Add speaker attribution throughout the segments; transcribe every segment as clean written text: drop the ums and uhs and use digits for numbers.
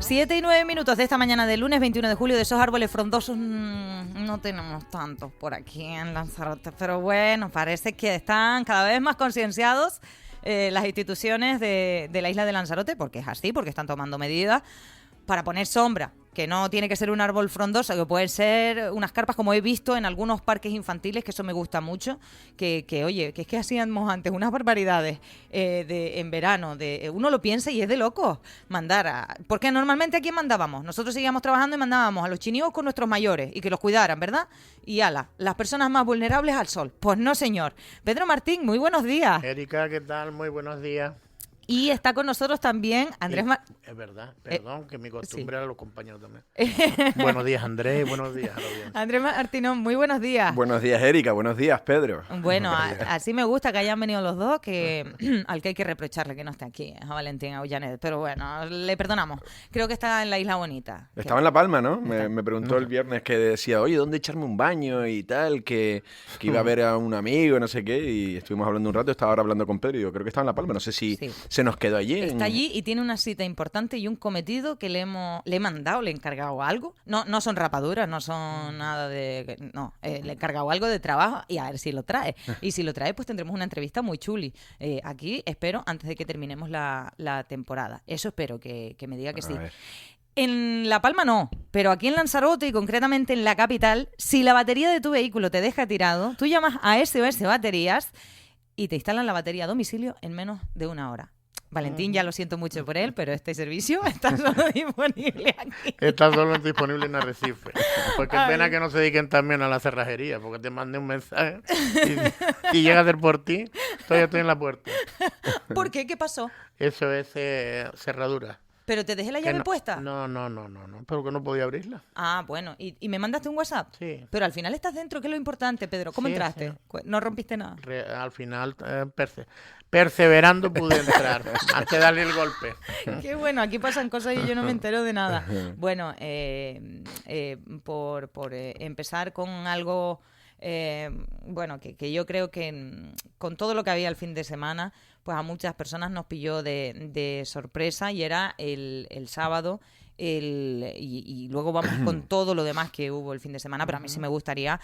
Speaker 1: 7:09 de esta mañana del lunes 21 de julio. De esos árboles frondosos no tenemos tantos por aquí en Lanzarote, pero bueno, parece que están cada vez más concienciados las instituciones de la isla de Lanzarote, porque es así, porque están tomando medidas para poner sombra, que no tiene que ser un árbol frondoso, que pueden ser unas carpas, como he visto en algunos parques infantiles, que eso me gusta mucho, que oye, que es que hacíamos antes unas barbaridades en verano, uno lo piensa y es de loco porque normalmente ¿a quién mandábamos? Nosotros seguíamos trabajando y mandábamos a los chinios con nuestros mayores y que los cuidaran, ¿verdad? Y las personas más vulnerables al sol. Pues no, señor. Pedro Martín, muy buenos días.
Speaker 2: Erika, ¿qué tal? Muy buenos días.
Speaker 1: Y está con nosotros también Andrés
Speaker 2: Es verdad, perdón, que mi costumbre
Speaker 1: sí.
Speaker 2: era los compañeros también. Buenos días, Andrés, y buenos días a la audiencia.
Speaker 1: Andrés Martínez, muy buenos días.
Speaker 3: Buenos días, Erika, buenos días, Pedro.
Speaker 1: Bueno, así me gusta que hayan venido los dos, que al que hay que reprocharle que no esté aquí, a Valentín Aullanet, pero bueno, le perdonamos. Creo que está en la Isla Bonita.
Speaker 3: Estaba en La Palma, ¿no? Me preguntó el viernes que decía, oye, ¿dónde echarme un baño y tal? Que iba a ver a un amigo, no sé qué, y estuvimos hablando un rato, estaba ahora hablando con Pedro y yo creo que estaba en La Palma, no sé si se nos quedó allí.
Speaker 1: Está allí y tiene una cita importante y un cometido que le he mandado, le he encargado algo. No son rapaduras, no son nada de... No, le he encargado algo de trabajo y a ver si lo trae. Y si lo trae, pues tendremos una entrevista muy chuli. Aquí espero, antes de que terminemos la temporada. Eso espero, que me diga que sí. En La Palma no, pero aquí en Lanzarote y concretamente en la capital, si la batería de tu vehículo te deja tirado, tú llamas a SOS Baterías y te instalan la batería a domicilio en menos de 1 hora. Valentín, ya lo siento mucho por él, pero este servicio está solo disponible aquí.
Speaker 2: Está solo disponible en Arrecife. Pues qué pena que no se dediquen también a la cerrajería, porque te mandé un mensaje y llega a ser por ti, todavía estoy en la puerta.
Speaker 1: ¿Por qué? ¿Qué pasó?
Speaker 2: Eso es cerradura.
Speaker 1: ¿Pero te dejé la llave puesta?
Speaker 2: No, pero que no podía abrirla.
Speaker 1: Ah, bueno, ¿y me mandaste un WhatsApp?
Speaker 2: Sí.
Speaker 1: Pero al final estás dentro, que es lo importante, Pedro. ¿Cómo entraste? Sí. ¿No rompiste nada?
Speaker 2: Al final, perseverando pude entrar, antes de darle el golpe.
Speaker 1: Qué bueno, aquí pasan cosas y yo no me entero de nada. Bueno, por empezar con algo... bueno, que yo creo que con todo lo que había el fin de semana, pues a muchas personas nos pilló de sorpresa y era el sábado y luego vamos con todo lo demás que hubo el fin de semana, pero a mí sí me gustaría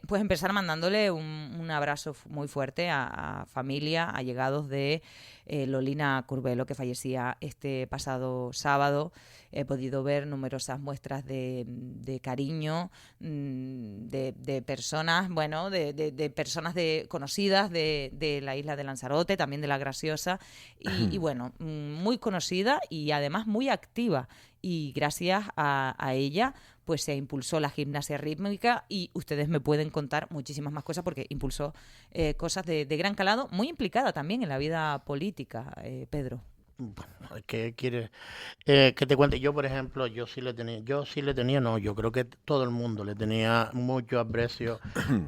Speaker 1: pues empezar mandándole un abrazo muy fuerte a familia, allegados de Lolina Curbelo, que fallecía este pasado sábado. He podido ver numerosas muestras de cariño de personas, bueno, de personas conocidas de la isla de Lanzarote, también de La Graciosa, y bueno, muy conocida y además muy activa. Y gracias a ella pues se impulsó la gimnasia rítmica y ustedes me pueden contar muchísimas más cosas porque impulsó cosas de gran calado, muy implicada también en la vida política, Pedro.
Speaker 2: ¿Qué quieres que te cuente? Yo, por ejemplo, yo creo que todo el mundo le tenía mucho aprecio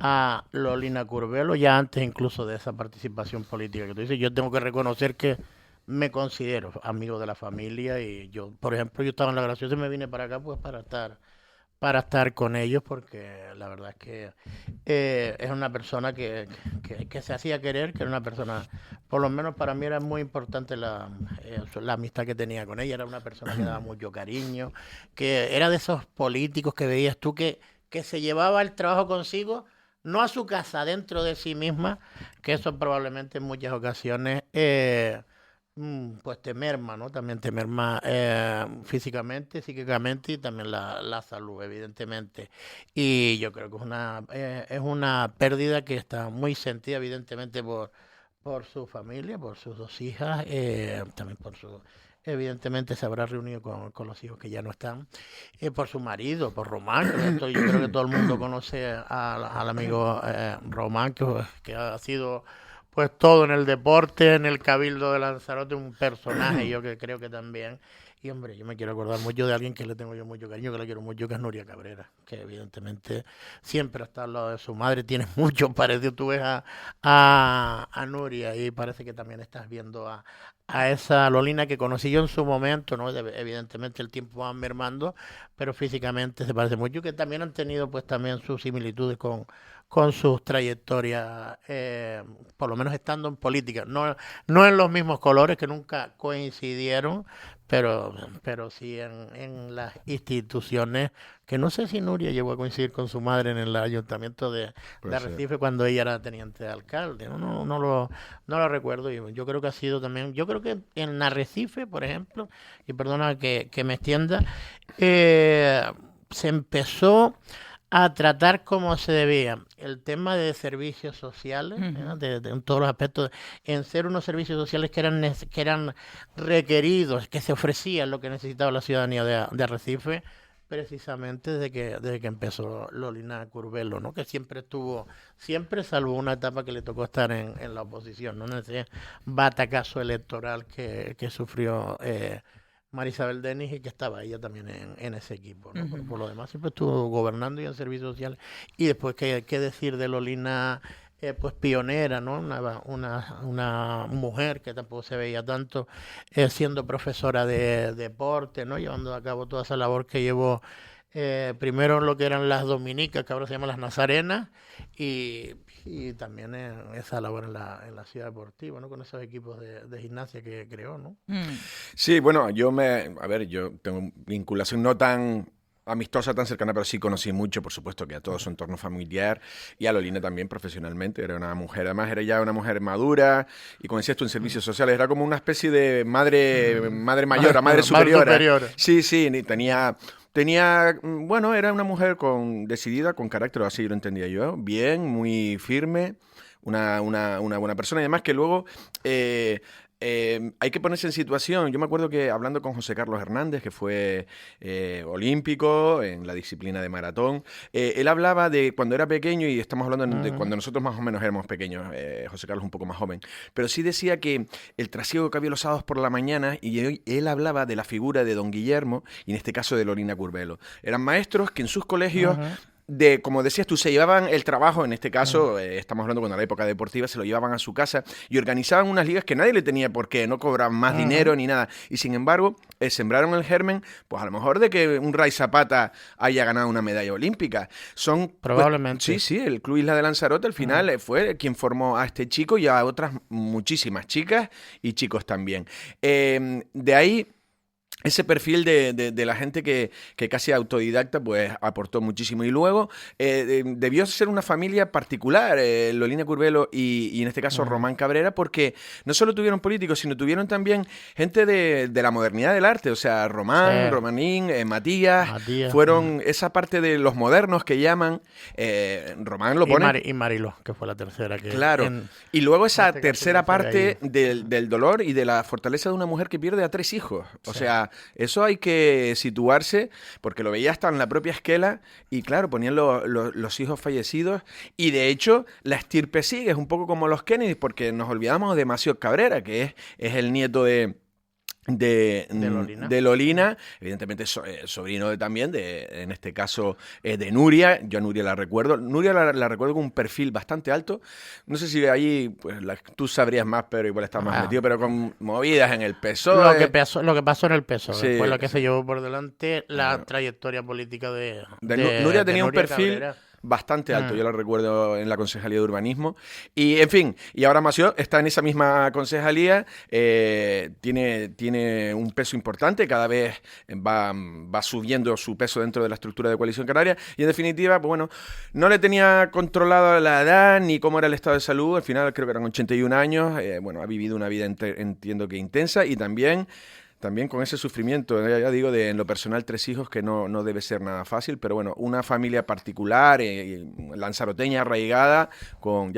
Speaker 2: a Lolina Curbelo, ya antes incluso de esa participación política que tú dices. Yo tengo que reconocer que me considero amigo de la familia y yo, por ejemplo, yo estaba en La Graciosa y me vine para acá pues para estar con ellos, porque la verdad es que es una persona que se hacía querer, que era una persona, por lo menos para mí era muy importante la amistad que tenía con ella. Era una persona que daba mucho cariño, que era de esos políticos que veías tú que se llevaba el trabajo consigo, no a su casa, dentro de sí misma, que eso probablemente en muchas ocasiones... pues te merma, ¿no? También te merma físicamente, psíquicamente y también la salud, evidentemente. Y yo creo que es una pérdida que está muy sentida, evidentemente, por su familia, por sus 2 hijas, también evidentemente se habrá reunido con los hijos que ya no están, por su marido, por Román. Yo creo que todo el mundo conoce al amigo Román, que ha sido... pues todo en el deporte, en el Cabildo de Lanzarote, un personaje, yo que creo que también. Y hombre, yo me quiero acordar mucho de alguien que le tengo yo mucho cariño, que le quiero mucho, que es Nuria Cabrera, que evidentemente siempre está al lado de su madre, tiene mucho parecido. Tú ves a Nuria y parece que también estás viendo a esa Lolina que conocí yo en su momento, ¿no? Evidentemente el tiempo va mermando, pero físicamente se parece mucho, que también han tenido pues también sus similitudes con sus trayectorias, por lo menos estando en política, no en los mismos colores, que nunca coincidieron, pero sí en las instituciones, que no sé si Nuria llegó a coincidir con su madre en el ayuntamiento de Arrecife cuando ella era teniente de alcalde, no lo recuerdo, y yo creo que ha sido también, yo creo que en Arrecife, por ejemplo, y perdona que me extienda, se empezó a tratar como se debía el tema de servicios sociales, en todos los aspectos, en ser unos servicios sociales que eran requeridos, que se ofrecían lo que necesitaba la ciudadanía de Arrecife, precisamente desde que empezó Lolina Curbelo, ¿no? Que siempre salvo una etapa que le tocó estar en la oposición, ¿no? En ese batacazo electoral que sufrió Marisabel Denis, y que estaba ella también en ese equipo, ¿no? Por lo demás siempre estuvo gobernando y en servicios sociales. Y después, ¿qué decir de Lolina? Pues pionera, ¿no? Una mujer que tampoco se veía tanto, siendo profesora de deporte, ¿no? Llevando a cabo toda esa labor que llevó primero lo que eran las dominicas, que ahora se llaman las nazarenas, y también esa labor en la ciudad deportiva, ¿no? Con esos equipos de gimnasia que creó, ¿no?
Speaker 3: Sí, bueno, yo tengo vinculación no tan amistosa, tan cercana, pero sí conocí mucho, por supuesto, que a todo su entorno familiar, y a Lolina también profesionalmente. Era una mujer, además era ya una mujer madura, y como decías tú, en servicios sociales, era como una especie de madre mayor, madre superiora. Sí, bueno, era una mujer decidida, con carácter, así lo entendía yo, bien, muy firme, una buena persona, y además que luego hay que ponerse en situación. Yo me acuerdo que hablando con José Carlos Hernández, que fue olímpico en la disciplina de maratón, él hablaba de cuando era pequeño, y estamos hablando de cuando nosotros más o menos éramos pequeños, José Carlos un poco más joven, pero sí decía que el trasiego que había los sábados por la mañana, y él hablaba de la figura de don Guillermo, y en este caso de Lolina Curbelo. Eran maestros que en sus colegios como decías tú, se llevaban el trabajo, en este caso, estamos hablando cuando era la época deportiva, se lo llevaban a su casa y organizaban unas ligas que nadie le tenía por qué, no cobraban más dinero ni nada. Y sin embargo, sembraron el germen, pues a lo mejor de que un Ray Zapata haya ganado una medalla olímpica.
Speaker 2: Probablemente.
Speaker 3: Pues, sí, el Club Isla de Lanzarote al final fue quien formó a este chico y a otras muchísimas chicas y chicos también. De ahí, ese perfil de la gente que casi autodidacta, pues aportó muchísimo. Y luego debió ser una familia particular, Lolina Curbelo y en este caso Román Cabrera, porque no solo tuvieron políticos, sino tuvieron también gente de la modernidad del arte. O sea, Romanín, Matías, fueron esa parte de los modernos que llaman. Román lo pone.
Speaker 2: Y Marilo, que fue la tercera.
Speaker 3: Claro. Y luego esa tercera parte del dolor y de la fortaleza de una mujer que pierde a 3 hijos. O sea, eso hay que situarse, porque lo veía hasta en la propia esquela, y claro, ponían los hijos fallecidos, y de hecho la estirpe sigue, es un poco como los Kennedy, porque nos olvidamos de Maceo Cabrera, que es el nieto de Lolina, evidentemente sobrino también en este caso de Nuria. Yo a Nuria la recuerdo con un perfil bastante alto, no sé si ahí pues tú sabrías más, pero igual estás más metido, pero con movidas en el PSOE.
Speaker 2: Lo que pasó en el PSOE,
Speaker 3: sí,
Speaker 2: fue lo que se llevó por delante la trayectoria política de
Speaker 3: Nuria. Tenía un perfil
Speaker 2: Cabrera
Speaker 3: bastante alto, yo lo recuerdo en la Concejalía de Urbanismo, y en fin, y ahora Maceo está en esa misma concejalía, tiene un peso importante, cada vez va subiendo su peso dentro de la estructura de Coalición Canaria, y en definitiva, pues bueno, no le tenía controlado la edad ni cómo era el estado de salud. Al final creo que eran 81 años, bueno, ha vivido una vida entiendo que intensa, y también con ese sufrimiento, ya digo, en lo personal 3 hijos, que no debe ser nada fácil, pero bueno, una familia particular, lanzaroteña, arraigada, con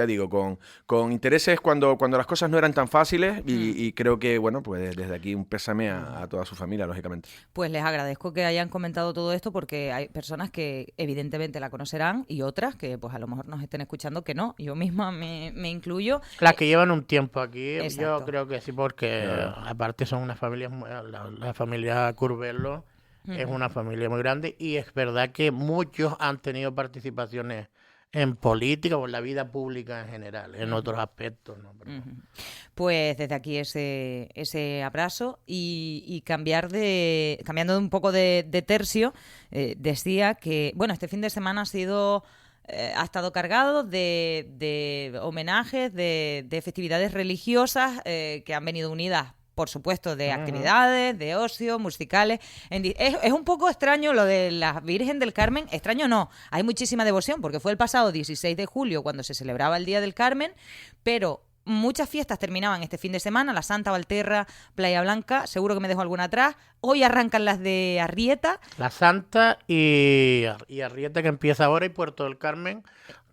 Speaker 3: intereses cuando las cosas no eran tan fáciles, y creo que, bueno, pues desde aquí un pésame a toda su familia, lógicamente.
Speaker 1: Pues les agradezco que hayan comentado todo esto, porque hay personas que evidentemente la conocerán y otras que pues a lo mejor nos estén escuchando que no. Yo misma me incluyo.
Speaker 2: Las que llevan un tiempo aquí,
Speaker 1: Exacto.
Speaker 2: Yo creo que sí, porque aparte son unas familias la familia Curbelo es una familia muy grande, y es verdad que muchos han tenido participaciones en política o en la vida pública en general, en otros aspectos, ¿no? Pero...
Speaker 1: Pues desde aquí ese abrazo, y cambiando un poco de tercio, decía que, bueno, este fin de semana ha estado cargado de homenajes, de festividades religiosas que han venido unidas por supuesto, de actividades, de ocio, musicales. Es un poco extraño lo de la Virgen del Carmen. Extraño no, hay muchísima devoción, porque fue el pasado 16 de julio cuando se celebraba el Día del Carmen, pero muchas fiestas terminaban este fin de semana, la Santa, Valterra, Playa Blanca, seguro que me dejo alguna atrás. Hoy arrancan las de Arrieta.
Speaker 2: La Santa y Arrieta, que empieza ahora, y Puerto del Carmen,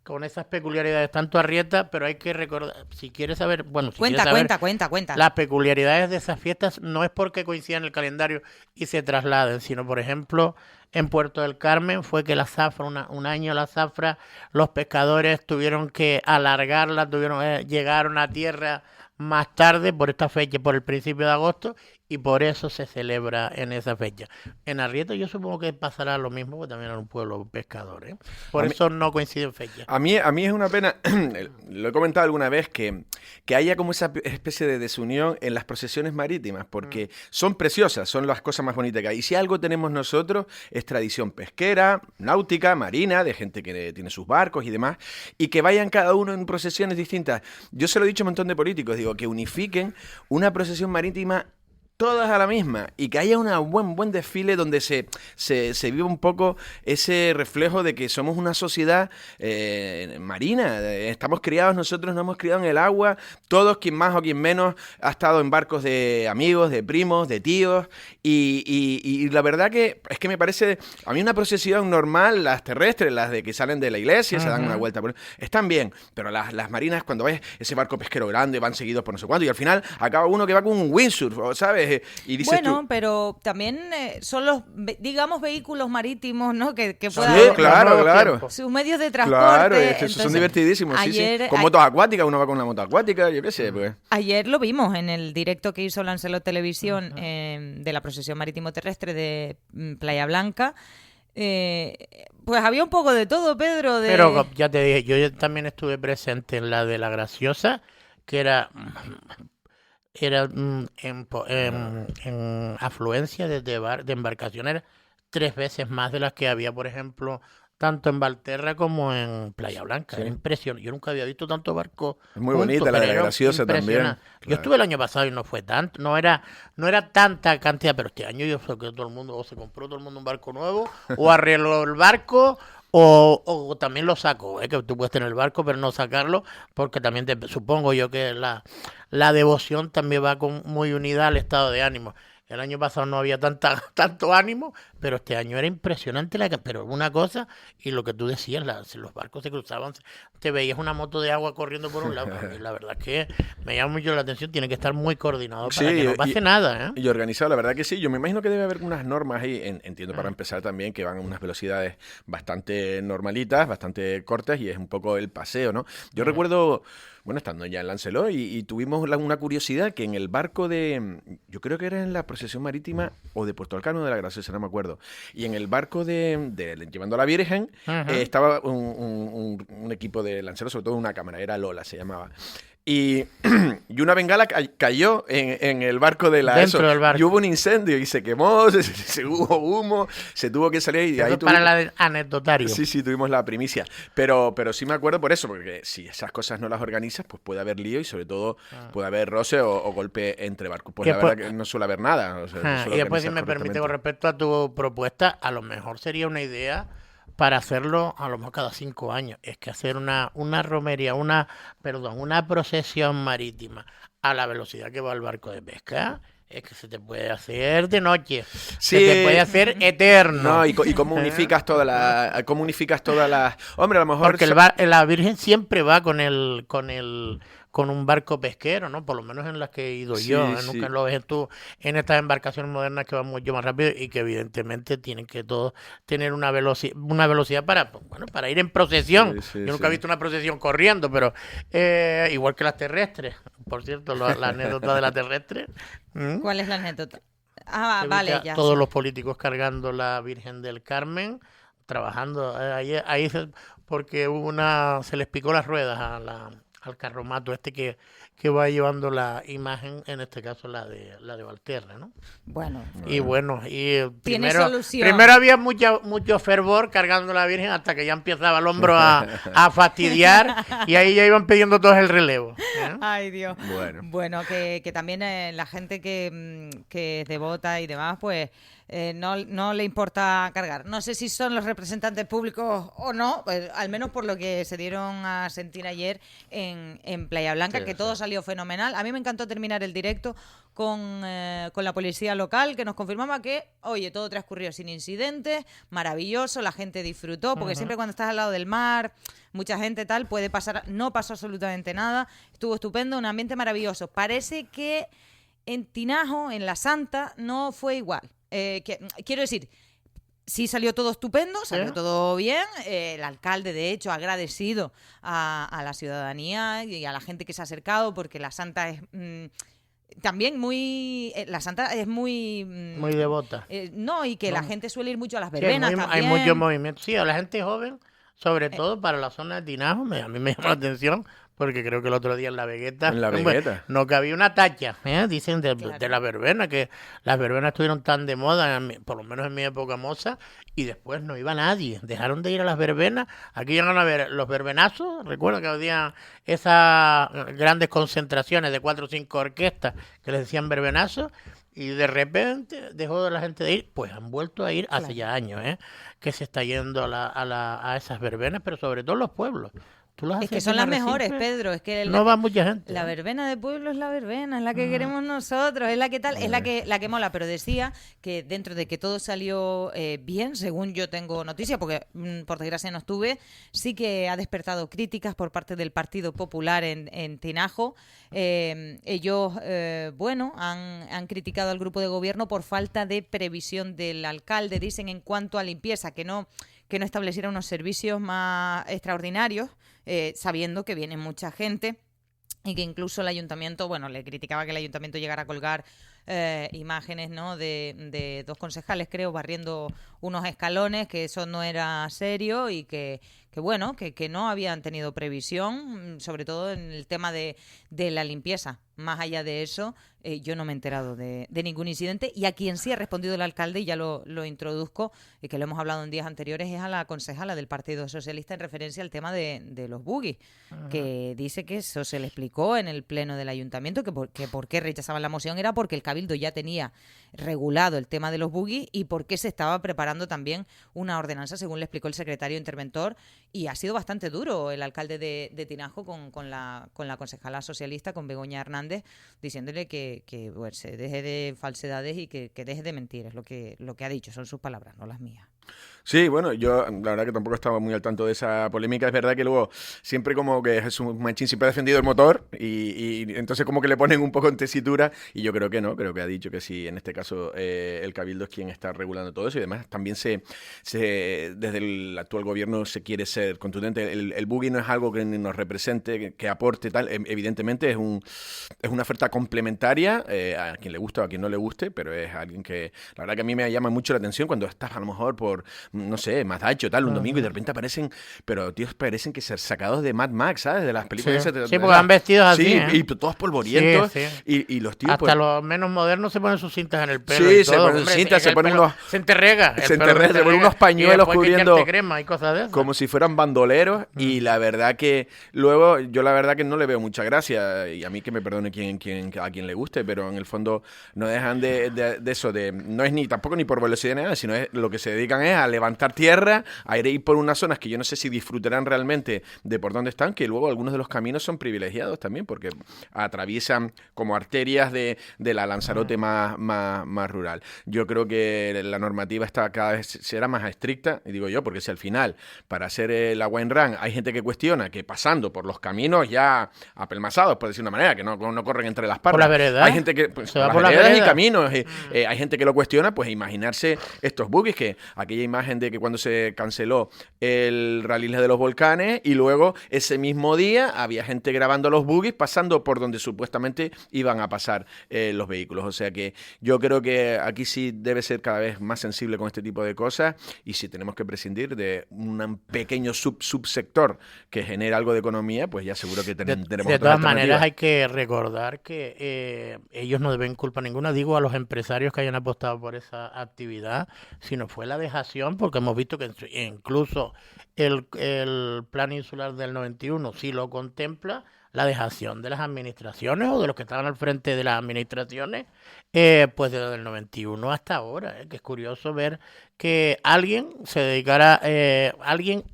Speaker 2: con esas peculiaridades, tanto Arrieta, pero hay que recordar, si quieres saber, bueno, si
Speaker 1: Cuenta.
Speaker 2: las peculiaridades de esas fiestas no es porque coincidan en el calendario y se trasladen, sino, por ejemplo, en Puerto del Carmen fue que la zafra, un año la zafra, los pescadores tuvieron que alargarla, llegaron a tierra más tarde por esta fecha, por el principio de agosto, y por eso se celebra en esa fecha. En Arrieta yo supongo que pasará lo mismo, porque también era un pueblo pescador, ¿eh? Por eso no coinciden fechas.
Speaker 3: A mí es una pena, lo he comentado alguna vez, que haya como esa especie de desunión en las procesiones marítimas, porque son preciosas, son las cosas más bonitas que hay. Y si algo tenemos nosotros es tradición pesquera, náutica, marina, de gente que tiene sus barcos y demás, y que vayan cada uno en procesiones distintas. Yo se lo he dicho a un montón de políticos, digo, que unifiquen una procesión marítima todas a la misma, y que haya un buen desfile donde se viva un poco ese reflejo de que somos una sociedad marina. Estamos criados, nosotros nos hemos criado en el agua, todos, quien más o quien menos, ha estado en barcos de amigos, de primos, de tíos, y la verdad que es que me parece, a mí una procesión normal, las terrestres, las de que salen de la iglesia, se dan una vuelta, están bien, pero las marinas, cuando ves ese barco pesquero grande, van seguidos por no sé cuánto, y al final acaba uno que va con un windsurf, ¿sabes? Y dices
Speaker 1: bueno,
Speaker 3: tú,
Speaker 1: pero también son los, digamos, vehículos marítimos, ¿no? Que
Speaker 3: sí,
Speaker 1: puedan
Speaker 3: claro.
Speaker 1: sus medios de transporte.
Speaker 3: Claro,
Speaker 1: entonces,
Speaker 3: son divertidísimos,
Speaker 1: ayer,
Speaker 3: sí. Con motos acuáticas, uno va con una moto acuática, yo qué sé, pues.
Speaker 1: Ayer lo vimos en el directo que hizo Lancelot Televisión de la procesión marítimo terrestre de Playa Blanca. Pues había un poco de todo, Pedro.
Speaker 2: Pero ya te dije, yo también estuve presente en la de la Graciosa, que era en afluencia de embarcaciones 3 veces más de las que había, por ejemplo, tanto en Valterra como en Playa Blanca. Sí. Era impresionante. Yo nunca había visto tanto barco.
Speaker 3: Es muy bonita la de la Graciosa también. Claro.
Speaker 2: Yo estuve el año pasado y no fue tanto, no era tanta cantidad, pero este año yo sé que todo el mundo, o se compró todo el mundo un barco nuevo, o arregló el barco, o también lo sacó, que tú puedes tener el barco pero no sacarlo, porque también supongo yo que la devoción también va muy unida al estado de ánimo. El año pasado no había tanto ánimo, pero este año era impresionante. Pero una cosa, y lo que tú decías, los barcos se cruzaban, te veías una moto de agua corriendo por un lado. Y la verdad es que me llama mucho la atención, tiene que estar muy coordinado para que no pase nada.
Speaker 3: Y organizado, la verdad que sí. Yo me imagino que debe haber unas normas ahí, entiendo para empezar también, que van a unas velocidades bastante normalitas, bastante cortas, y es un poco el paseo, ¿no? Yo recuerdo, bueno, estando ya en Lancelot, y tuvimos una curiosidad, que en el barco yo creo que era en la procesión marítima o de Puerto del Carmen o de la Graciosa, no me acuerdo, y en el barco de llevando a la Virgen, estaba un equipo de lanceros, sobre todo una cámara, era Lola, se llamaba. Y una bengala cayó en el barco de
Speaker 2: dentro del barco.
Speaker 3: Y hubo un incendio y se quemó, se hubo humo, se tuvo que salir. Y ahí
Speaker 2: para el anecdotario.
Speaker 3: Sí, tuvimos la primicia. Pero sí me acuerdo por eso, porque si esas cosas no las organizas, pues puede haber lío y sobre todo puede haber roce o golpe entre barcos. Pues la verdad que no suele haber nada. O sea,
Speaker 2: y después, si me permite, con respecto a tu propuesta, a lo mejor sería una idea para hacerlo a lo mejor cada 5 años. Es que hacer una romería, una procesión marítima a la velocidad que va el barco de pesca, es que se te puede hacer de noche, se te puede hacer eterno.
Speaker 3: No, y cómo unificas todas las... Hombre, a lo mejor...
Speaker 2: Porque la Virgen siempre va con un barco pesquero, ¿no? Por lo menos en las que he ido yo. Nunca lo ves tú en estas embarcaciones modernas que van mucho más rápido y que evidentemente tienen que todos tener una velocidad para ir en procesión. Yo nunca he visto una procesión corriendo, pero igual que las terrestres. Por cierto, la anécdota de la terrestre.
Speaker 1: ¿Cuál es la anécdota? Vale, ya.
Speaker 2: Todos los políticos cargando la Virgen del Carmen, trabajando ahí porque se les picó las ruedas a al carromato que va llevando la imagen, en este caso la de Valtierra, ¿no?
Speaker 1: Bueno.
Speaker 2: Y bueno, y
Speaker 1: tiene
Speaker 2: primero había mucho fervor cargando a la Virgen hasta que ya empezaba el hombro a fastidiar y ahí ya iban pidiendo todos el relevo.
Speaker 1: Ay, Dios. Bueno, que también la gente que es devota y demás, pues no le importa cargar. No sé si son los representantes públicos o no, pues, al menos por lo que se dieron a sentir ayer en Playa Blanca, que todo salió fenomenal. A mí me encantó terminar el directo con la policía local, que nos confirmaba que, oye, todo transcurrió sin incidentes, maravilloso, la gente disfrutó, porque siempre cuando estás al lado del mar, mucha gente tal, puede pasar, no pasó absolutamente nada, estuvo estupendo, un ambiente maravilloso. Parece que en Tinajo, en La Santa, no fue igual. Quiero decir, sí salió todo estupendo, salió todo bien. El alcalde, de hecho, ha agradecido a la ciudadanía y a la gente que se ha acercado, porque La Santa es también muy... la Santa es muy...
Speaker 2: muy devota.
Speaker 1: No, y que la gente suele ir mucho a las verbenas también.
Speaker 2: Hay mucho movimiento. Sí, a la gente joven, sobre todo para la zona de Tinajo, a mí me llama la atención, porque creo que el otro día en la Vegueta, no cabía una tacha, dicen de la verbena, que las verbenas estuvieron tan de moda, por lo menos en mi época moza, y después no iba nadie, dejaron de ir a las verbenas. Aquí llegaron a ver los verbenazos, recuerdo que había esas grandes concentraciones de 4 o 5 orquestas que les decían verbenazos, y de repente dejó la gente de ir. Pues han vuelto a ir hace ya años, que se está yendo a esas verbenas, pero sobre todo los pueblos.
Speaker 1: Es que son las mejores, Pedro. Es que
Speaker 2: no va mucha gente.
Speaker 1: La verbena de pueblo es la verbena, es la que queremos nosotros, es la que tal, es la que mola. Pero decía que dentro de que todo salió bien, según yo tengo noticia, porque por desgracia no estuve, sí que ha despertado críticas por parte del Partido Popular en Tinajo. Ellos, han criticado al grupo de gobierno por falta de previsión del alcalde, dicen, en cuanto a limpieza, que no estableciera unos servicios más extraordinarios, sabiendo que viene mucha gente y que incluso el ayuntamiento, le criticaba que el ayuntamiento llegara a colgar imágenes, ¿no?, de 2 concejales, creo, barriendo unos escalones, que eso no era serio y que no habían tenido previsión, sobre todo en el tema de la limpieza. Más allá de eso, yo no me he enterado de ningún incidente, y a quien sí ha respondido el alcalde, y ya lo introduzco, y que lo hemos hablado en días anteriores, es a la concejala del Partido Socialista en referencia al tema de los buggies, que dice que eso se le explicó en el pleno del ayuntamiento, que por qué rechazaban la moción era porque el Cabildo ya tenía regulado el tema de los buggies y porque se estaba preparando también una ordenanza, según le explicó el secretario interventor, y ha sido bastante duro el alcalde de Tinajo con la concejala socialista, con Begoña Hernández, diciéndole que se deje de falsedades y que deje de mentir. Es lo que ha dicho, son sus palabras, no las mías.
Speaker 3: Sí, bueno, yo la verdad que tampoco estaba muy al tanto de esa polémica. Es verdad que luego siempre como que Jesús Machín siempre ha defendido el motor y entonces como que le ponen un poco en tesitura, y yo creo que no, creo que ha dicho que sí, en este caso el Cabildo es quien está regulando todo eso, y además también desde el actual gobierno se quiere ser contundente. El buggy no es algo que nos represente, que aporte tal, evidentemente es una oferta complementaria, a quien le gusta o a quien no le guste, pero es alguien que la verdad que a mí me llama mucho la atención cuando estás a lo mejor por, no sé, Madacho, tal, un domingo, y de repente aparecen, pero tíos, parecen que ser sacados de Mad Max, ¿sabes? De las películas.
Speaker 2: Sí, porque van vestidos así.
Speaker 3: Sí, y todos polvorientos. Sí. Y los tíos,
Speaker 2: hasta los menos modernos se ponen sus cintas en el pelo.
Speaker 3: Sí, se ponen cintas, se ponen unos...
Speaker 2: Se enterrega.
Speaker 3: Se ponen unos pañuelos cubriendo...
Speaker 2: crema y cosas de esas.
Speaker 3: Como si fueran bandoleros. Y la verdad que luego, yo la verdad que no le veo mucha gracia. Y a mí que me perdone a quien le guste, pero en el fondo no dejan de eso. No es tampoco ni por velocidad ni nada, sino lo que se dedican es a levantar tierra, a ir por unas zonas que yo no sé si disfrutarán realmente de por dónde están, que luego algunos de los caminos son privilegiados también, porque atraviesan como arterias de la Lanzarote más rural. Yo creo que la normativa cada vez será más estricta, y digo yo, porque si al final, para hacer la wine run, hay gente que cuestiona que pasando por los caminos ya apelmazados, por decir una manera, que no corren entre las parras.
Speaker 2: Por la vereda.
Speaker 3: Hay gente que... Pues, por las veredas y caminos. Hay gente que lo cuestiona, pues imaginarse estos buggies, que aquella imagen de que cuando se canceló el Rally de los Volcanes y luego ese mismo día había gente grabando los buggies pasando por donde supuestamente iban a pasar los vehículos. O sea que yo creo que aquí sí debe ser cada vez más sensible con este tipo de cosas, y si tenemos que prescindir de un pequeño pequeño subsector que genere algo de economía, pues ya seguro que tenemos
Speaker 2: de todas maneras hay que recordar que ellos no deben culpa ninguna, digo a los empresarios que hayan apostado por esa actividad, sino fue la dejación, porque hemos visto que incluso el plan insular del 91 sí lo contempla, la dejación de las administraciones o de los que estaban al frente de las administraciones, pues desde el 91 hasta ahora, que es curioso ver que alguien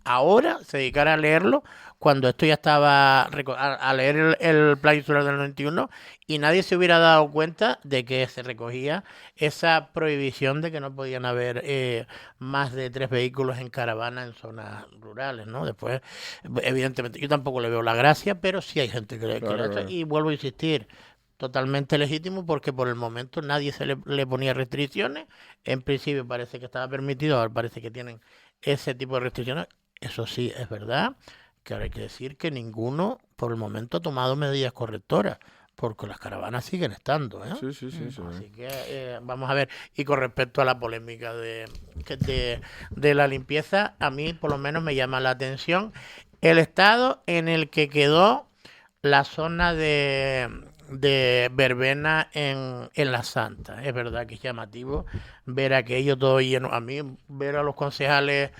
Speaker 2: ahora se dedicara a leerlo cuando esto ya estaba a leer el plan insular del 91 y nadie se hubiera dado cuenta de que se recogía esa prohibición de que no podían haber más de 3 vehículos en caravana en zonas rurales, ¿no? Después, evidentemente, yo tampoco le veo la gracia, pero sí hay gente que le y vuelvo a insistir, totalmente legítimo porque por el momento nadie le ponía restricciones. En principio parece que estaba permitido, ahora parece que tienen ese tipo de restricciones. Eso sí, es verdad que ahora hay que decir que ninguno por el momento ha tomado medidas correctoras, porque las caravanas siguen estando, ¿eh?
Speaker 3: Sí.
Speaker 2: Así que vamos a ver. Y con respecto a la polémica de la limpieza, a mí por lo menos me llama la atención el estado en el que quedó la zona de verbena en la Santa. Es verdad que es llamativo ver aquello todo lleno. A mí ver a los concejales,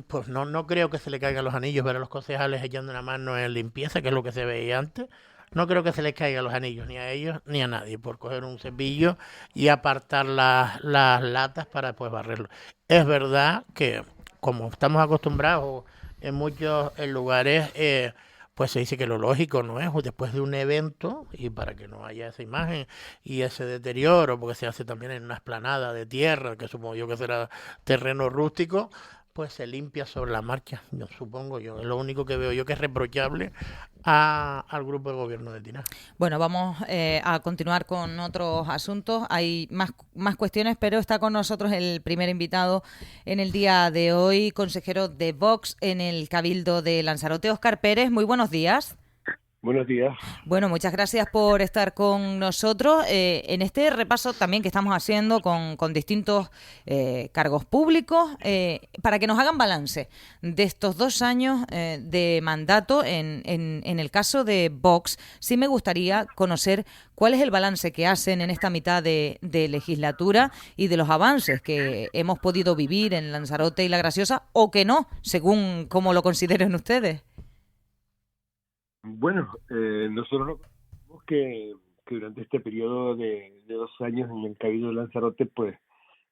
Speaker 2: pues no creo que se le caigan los anillos, ver a los concejales echando una mano en limpieza, que es lo que se veía antes. No creo que se les caigan los anillos ni a ellos ni a nadie por coger un cepillo y apartar las latas para pues barrerlo. Es verdad que como estamos acostumbrados en muchos lugares, pues se dice que lo lógico no es después de un evento y para que no haya esa imagen y ese deterioro, porque se hace también en una explanada de tierra, que supongo yo que será terreno rústico, pues se limpia sobre la marcha, yo supongo yo. Es lo único que veo yo que es reprochable al grupo de gobierno de Tinás.
Speaker 1: Bueno, vamos a continuar con otros asuntos. Hay más cuestiones, pero está con nosotros el primer invitado en el día de hoy, consejero de Vox en el Cabildo de Lanzarote, Óscar Pérez. Muy buenos días.
Speaker 4: Buenos días.
Speaker 1: Bueno, muchas gracias por estar con nosotros en este repaso también que estamos haciendo con distintos cargos públicos para que nos hagan balance de estos 2 años de mandato en el caso de Vox. Sí me gustaría conocer cuál es el balance que hacen en esta mitad de legislatura y de los avances que hemos podido vivir en Lanzarote y La Graciosa o que no, según cómo lo consideren ustedes.
Speaker 4: Bueno, nosotros vemos que durante este periodo de 2 años en el Cabildo de Lanzarote, pues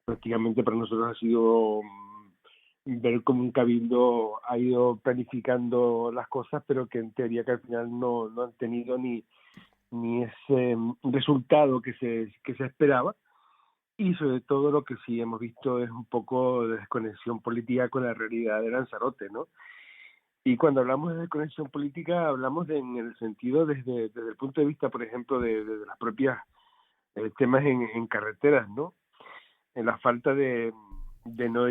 Speaker 4: prácticamente para nosotros ha sido ver cómo un cabildo ha ido planificando las cosas, pero que en teoría que al final no han tenido ni ese resultado que se esperaba. Y sobre todo lo que sí hemos visto es un poco de desconexión política con la realidad de Lanzarote, ¿no? Y cuando hablamos de desconexión política, hablamos en el sentido desde el punto de vista, por ejemplo, de las propias temas en carreteras, ¿no? En la falta de no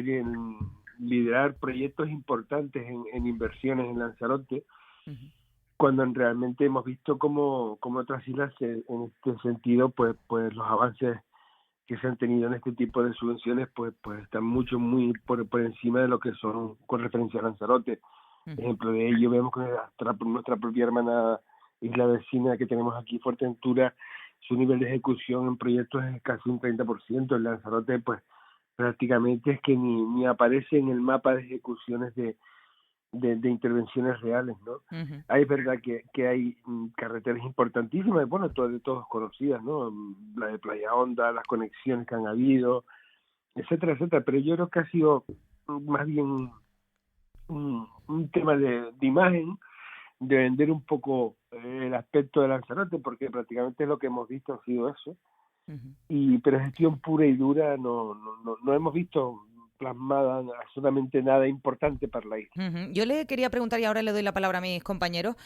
Speaker 4: liderar proyectos importantes en inversiones en Lanzarote, cuando realmente hemos visto como otras islas en este sentido, pues los avances que se han tenido en este tipo de subvenciones, pues están muy por encima de lo que son con referencia a Lanzarote. Ejemplo de ello vemos con nuestra propia hermana isla vecina que tenemos aquí, Fuerteventura, su nivel de ejecución en proyectos es casi un 30%. En Lanzarote, pues prácticamente es que ni aparece en el mapa de ejecuciones de intervenciones reales, ¿no? Es verdad que hay carreteras importantísimas, bueno, de todos conocidas, ¿no? La de Playa Honda, las conexiones que han habido, etcétera, pero yo creo que ha sido más bien un tema de imagen, de vender un poco el aspecto de Lanzarote, porque prácticamente lo que hemos visto ha sido eso. Pero gestión pura y dura no hemos visto plasmada absolutamente nada importante para la isla.
Speaker 1: Yo le quería preguntar, y ahora le doy la palabra a mis compañeros,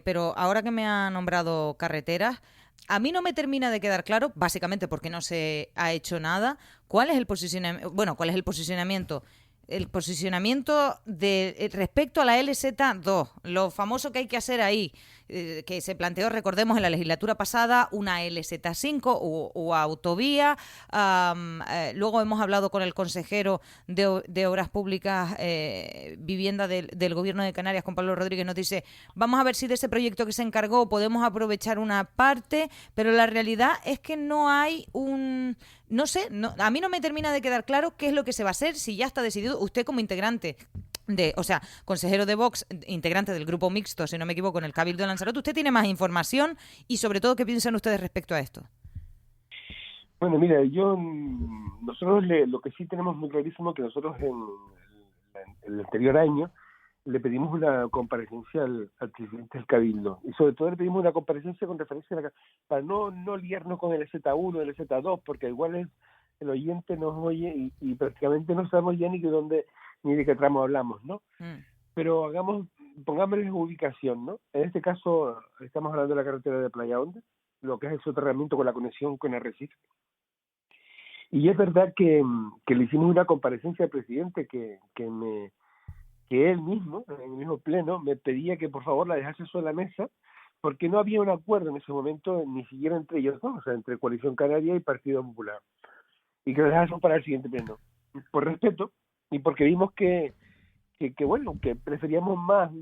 Speaker 1: pero ahora que me ha nombrado carreteras, a mí no me termina de quedar claro, básicamente porque no se ha hecho nada, cuál es el posicionamiento respecto a la LZ2, lo famoso que hay que hacer ahí, que se planteó, recordemos, en la legislatura pasada, una LZ5 o autovía. Luego hemos hablado con el consejero de Obras Públicas, Vivienda del Gobierno de Canarias, con Pablo Rodríguez. Nos dice, vamos a ver si de ese proyecto que se encargó podemos aprovechar una parte, pero la realidad es que no hay un... No sé, a mí no me termina de quedar claro qué es lo que se va a hacer, si ya está decidido. Usted como integrante consejero de Vox, integrante del grupo mixto, si no me equivoco, en el Cabildo de Lanzarote, ¿usted tiene más información? Y sobre todo, ¿qué piensan ustedes respecto a esto?
Speaker 4: Bueno, mira, nosotros lo que sí tenemos muy clarísimo que nosotros en el anterior año le pedimos una comparecencia al presidente del Cabildo, y sobre todo le pedimos una comparecencia con referencia para no liarnos con el Z1, el Z2, porque igual el oyente nos oye y prácticamente no sabemos ya ni de qué tramo hablamos, ¿no? Pero pongámosle ubicación, ¿no? En este caso estamos hablando de la carretera de Playa Honda, lo que es el soterramiento con la conexión con Arrecife. Y es verdad que le hicimos una comparecencia al presidente que él mismo, en el mismo pleno, me pedía que por favor la dejase sobre la mesa, porque no había un acuerdo en ese momento, ni siquiera entre ellos dos, o sea, entre Coalición Canaria y Partido Popular, y que lo dejásemos para el siguiente pleno. Por respeto, y porque vimos que preferíamos más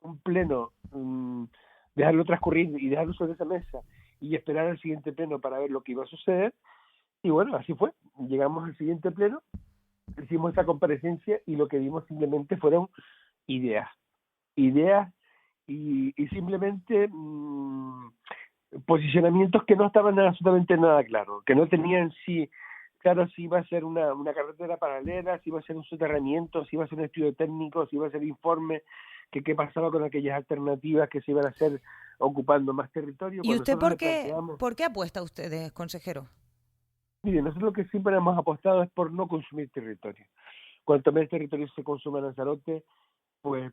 Speaker 4: un pleno, dejarlo transcurrir y dejarlo sobre esa mesa, y esperar al siguiente pleno para ver lo que iba a suceder, y bueno, así fue. Llegamos al siguiente pleno, hicimos esa comparecencia y lo que vimos simplemente fueron ideas y simplemente posicionamientos que no estaban absolutamente nada claros, que no tenían claro si iba a ser una carretera paralela, si iba a ser un soterramiento, si iba a ser un estudio técnico, si iba a ser informe, que qué pasaba con aquellas alternativas que se iban a hacer ocupando más territorio.
Speaker 1: ¿Y usted por qué apuesta ustedes, consejero?
Speaker 4: Mire, nosotros lo que siempre hemos apostado es por no consumir territorio. Cuanto más territorio se consuma en Lanzarote, pues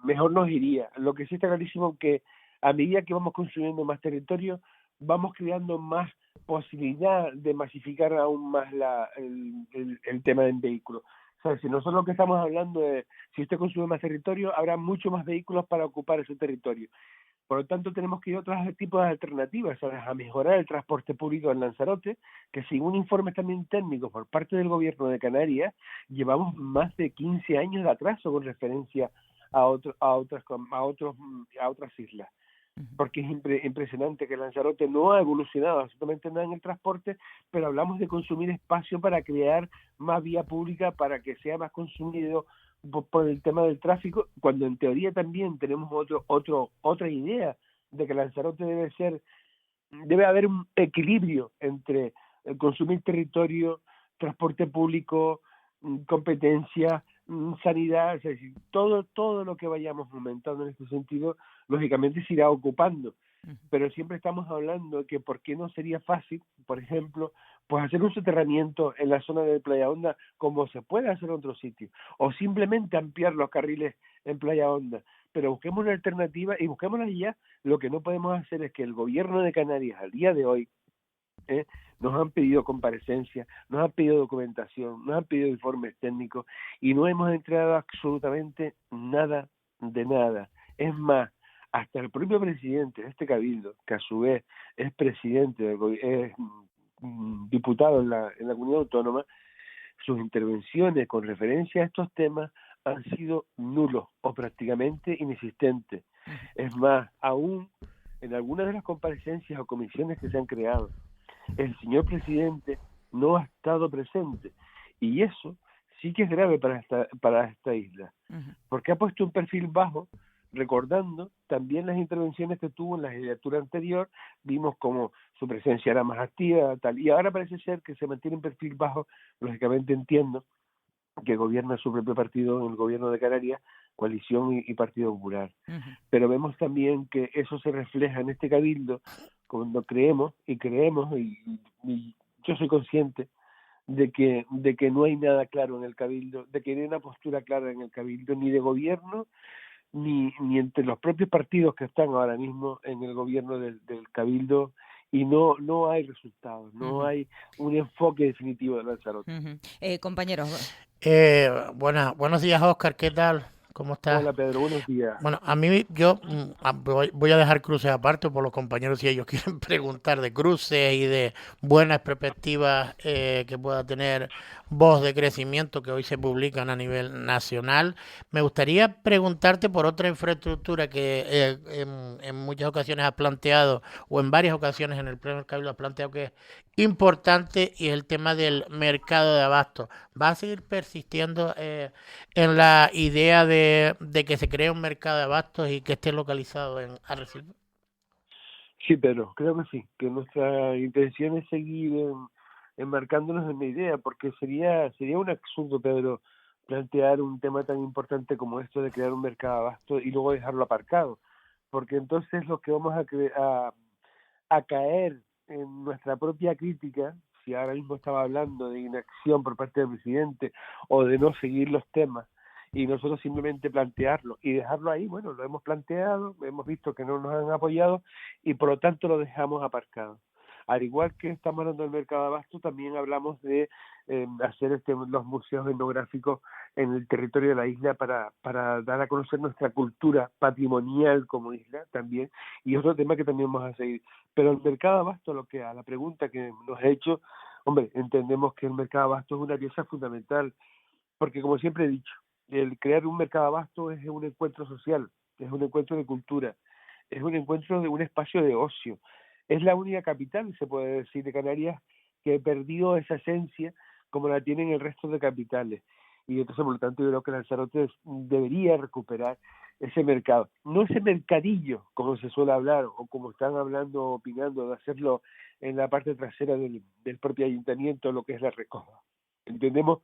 Speaker 4: mejor nos iría. Lo que sí está clarísimo es que a medida que vamos consumiendo más territorio, vamos creando más posibilidad de masificar aún más el tema del vehículo. O sea, si nosotros lo que estamos hablando es, si usted consume más territorio, habrá mucho más vehículos para ocupar ese territorio. Por lo tanto, tenemos que ir a otros tipos de alternativas, ¿sabes? A mejorar el transporte público en Lanzarote, que según informes también técnicos por parte del Gobierno de Canarias, llevamos más de 15 años de atraso con referencia a otras islas. Porque es impresionante que Lanzarote no ha evolucionado absolutamente nada en el transporte, pero hablamos de consumir espacio para crear más vía pública para que sea más consumido por el tema del tráfico, cuando en teoría también tenemos otra idea de que Lanzarote debe haber un equilibrio entre consumir territorio, transporte público, competencia, sanidad, es decir, todo lo que vayamos aumentando en este sentido, lógicamente se irá ocupando. Pero siempre estamos hablando de que por qué no sería fácil, por ejemplo, pues hacer un soterramiento en la zona de Playa Honda como se puede hacer en otros sitios, o simplemente ampliar los carriles en Playa Honda, pero busquemos una alternativa y busquémosla ya. Lo que no podemos hacer es que el Gobierno de Canarias al día de hoy nos han pedido comparecencia, nos han pedido documentación, nos han pedido informes técnicos y no hemos entregado absolutamente nada de nada. Es más, hasta el propio presidente de este cabildo, que a su vez es presidente, es diputado en la comunidad autónoma, sus intervenciones con referencia a estos temas han sido nulos o prácticamente inexistentes. Es más, aún en algunas de las comparecencias o comisiones que se han creado, el señor presidente no ha estado presente, y eso sí que es grave para esta isla, porque ha puesto un perfil bajo, recordando también las intervenciones que tuvo en la legislatura anterior. Vimos como su presencia era más activa, tal, y ahora parece ser que se mantiene un perfil bajo. Lógicamente entiendo que gobierna su propio partido en el Gobierno de Canarias, Coalición y Partido Popular. Pero vemos también que eso se refleja en este cabildo cuando creemos, y yo soy consciente de que no hay nada claro en el cabildo, de que no hay una postura clara en el cabildo, ni de gobierno, ni entre los propios partidos que están ahora mismo en el gobierno del cabildo, y no hay resultados, no hay un enfoque definitivo de Lanzarote.
Speaker 1: Compañeros.
Speaker 2: Buenos días, Óscar, ¿qué tal? ¿Cómo estás?
Speaker 4: Hola Pedro, buenos días.
Speaker 2: Bueno, a mí yo voy a dejar cruces aparte por los compañeros si ellos quieren preguntar de cruces y de buenas perspectivas que pueda tener Voz de Crecimiento que hoy se publican a nivel nacional. Me gustaría preguntarte por otra infraestructura que en muchas ocasiones has planteado o en varias ocasiones en el Pleno del Cabildo has planteado que es importante y es el tema del mercado de abastos. ¿Va a seguir persistiendo en la idea de que se cree un mercado de abastos y que esté localizado en Arrecife?
Speaker 4: Sí, Pedro, creo que sí, que nuestra intención es seguir enmarcándonos en la idea, porque sería un absurdo, Pedro, plantear un tema tan importante como esto de crear un mercado de abasto y luego dejarlo aparcado, porque entonces lo que vamos a caer en nuestra propia crítica, si ahora mismo estaba hablando de inacción por parte del presidente o de no seguir los temas, y nosotros simplemente plantearlo y dejarlo ahí, bueno, lo hemos planteado, hemos visto que no nos han apoyado y por lo tanto lo dejamos aparcado. Al igual que estamos hablando del mercado de abasto, también hablamos de hacer los museos etnográficos en el territorio de la isla para dar a conocer nuestra cultura patrimonial como isla también, y otro tema que también vamos a seguir. Pero el mercado de abasto, lo que a la pregunta que nos ha hecho, hombre, entendemos que el mercado de abasto es una pieza fundamental, porque como siempre he dicho, el crear un mercado de abasto es un encuentro social, es un encuentro de cultura, es un encuentro de un espacio de ocio. Es la única capital, se puede decir, de Canarias que ha perdido esa esencia como la tienen el resto de capitales. Y entonces, por lo tanto, yo creo que Lanzarote debería recuperar ese mercado. No ese mercadillo, como se suele hablar, o como están hablando, opinando, de hacerlo en la parte trasera del propio ayuntamiento, lo que es la Recoba. Entendemos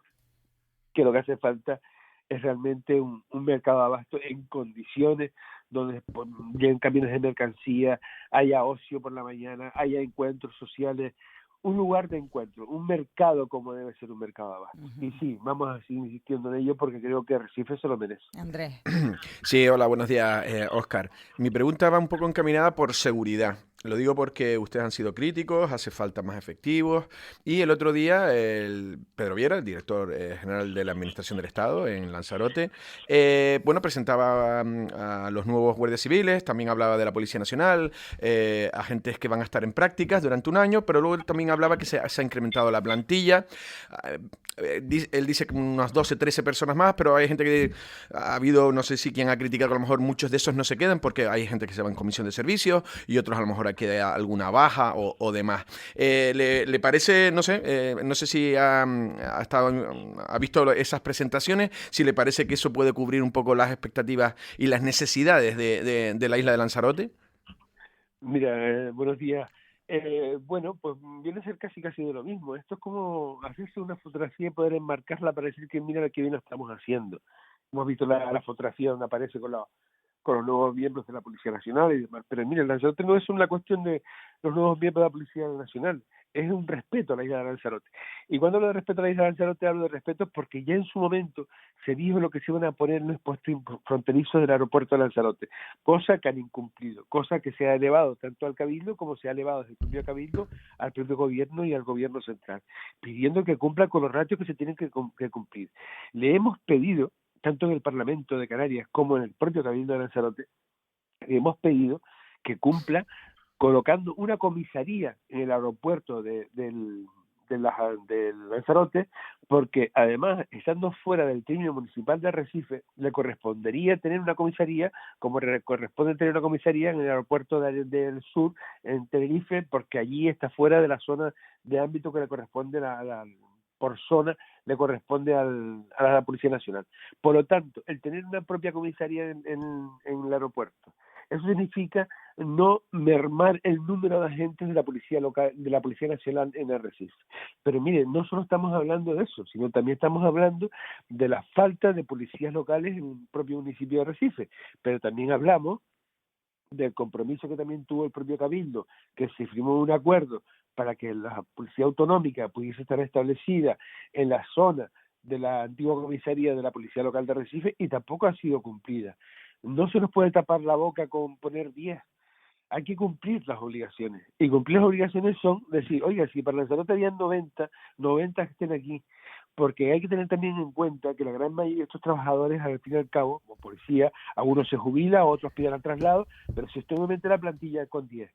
Speaker 4: que lo que hace falta es realmente un mercado de abasto en condiciones donde lleguen camiones de mercancía, haya ocio por la mañana, haya encuentros sociales, un lugar de encuentro, un mercado como debe ser un mercado de abasto. Y sí, vamos a seguir insistiendo en ello porque creo que Recife se lo merece.
Speaker 1: Andrés.
Speaker 3: Sí, hola, buenos días, Óscar. Mi pregunta va un poco encaminada por seguridad. Lo digo porque ustedes han sido críticos, hace falta más efectivos. Y el otro día, el Pedro Viera, el director general de la Administración del Estado en Lanzarote, presentaba a los nuevos guardias civiles, también hablaba de la Policía Nacional, agentes que van a estar en prácticas durante un año, pero luego también hablaba que se ha incrementado la plantilla. Él dice que unas 12, 13 personas más, pero hay gente que ha habido, no sé si quien ha criticado, que a lo mejor muchos de esos no se quedan porque hay gente que se va en comisión de servicios y otros a lo mejor queda alguna baja o demás. ¿Le parece, no sé si ha visto esas presentaciones, si le parece que eso puede cubrir un poco las expectativas y las necesidades de la isla de Lanzarote?
Speaker 4: Mira, buenos días. Bueno, pues viene a ser casi de lo mismo. Esto es como hacerse una fotografía y poder enmarcarla para decir que mira qué bien lo estamos haciendo. Hemos visto la fotografía donde aparece con los nuevos miembros de la Policía Nacional y demás. Pero mire, Lanzarote no es una cuestión de los nuevos miembros de la Policía Nacional, es un respeto a la isla de Lanzarote. Y cuando hablo de respeto a la isla de Lanzarote, hablo de respeto porque ya en su momento se dijo lo que se iban a poner en los puestos fronterizos del aeropuerto de Lanzarote, cosa que han incumplido, cosa que se ha elevado tanto al Cabildo como se ha elevado desde el propio Cabildo al propio gobierno y al gobierno central, pidiendo que cumplan con los ratios que se tienen que cumplir. Le hemos pedido, tanto en el Parlamento de Canarias como en el propio Cabildo de Lanzarote, hemos pedido que cumpla colocando una comisaría en el aeropuerto del Lanzarote, porque además, estando fuera del término municipal de Arrecife, le correspondería tener una comisaría, como corresponde tener una comisaría en el aeropuerto del sur, en Tenerife, porque allí está fuera de la zona de ámbito que le corresponde por zona le corresponde a la Policía Nacional. Por lo tanto, el tener una propia comisaría en el aeropuerto, eso significa no mermar el número de agentes de la policía local, de la Policía Nacional en Arrecife. Pero miren, no solo estamos hablando de eso, sino también estamos hablando de la falta de policías locales en el propio municipio de Arrecife. Pero también hablamos del compromiso que también tuvo el propio Cabildo, que se firmó un acuerdo para que la policía autonómica pudiese estar establecida en la zona de la antigua comisaría de la Policía Local de Arrecife, y tampoco ha sido cumplida. No se nos puede tapar la boca con poner 10. Hay que cumplir las obligaciones. Y cumplir las obligaciones son decir, oiga, si para Lanzarote habían 90 que estén aquí. porque hay que tener también en cuenta que la gran mayoría de estos trabajadores, al fin y al cabo, como policía, algunos se jubilan, otros piden el traslado, pero si usted aumenta la plantilla con 10,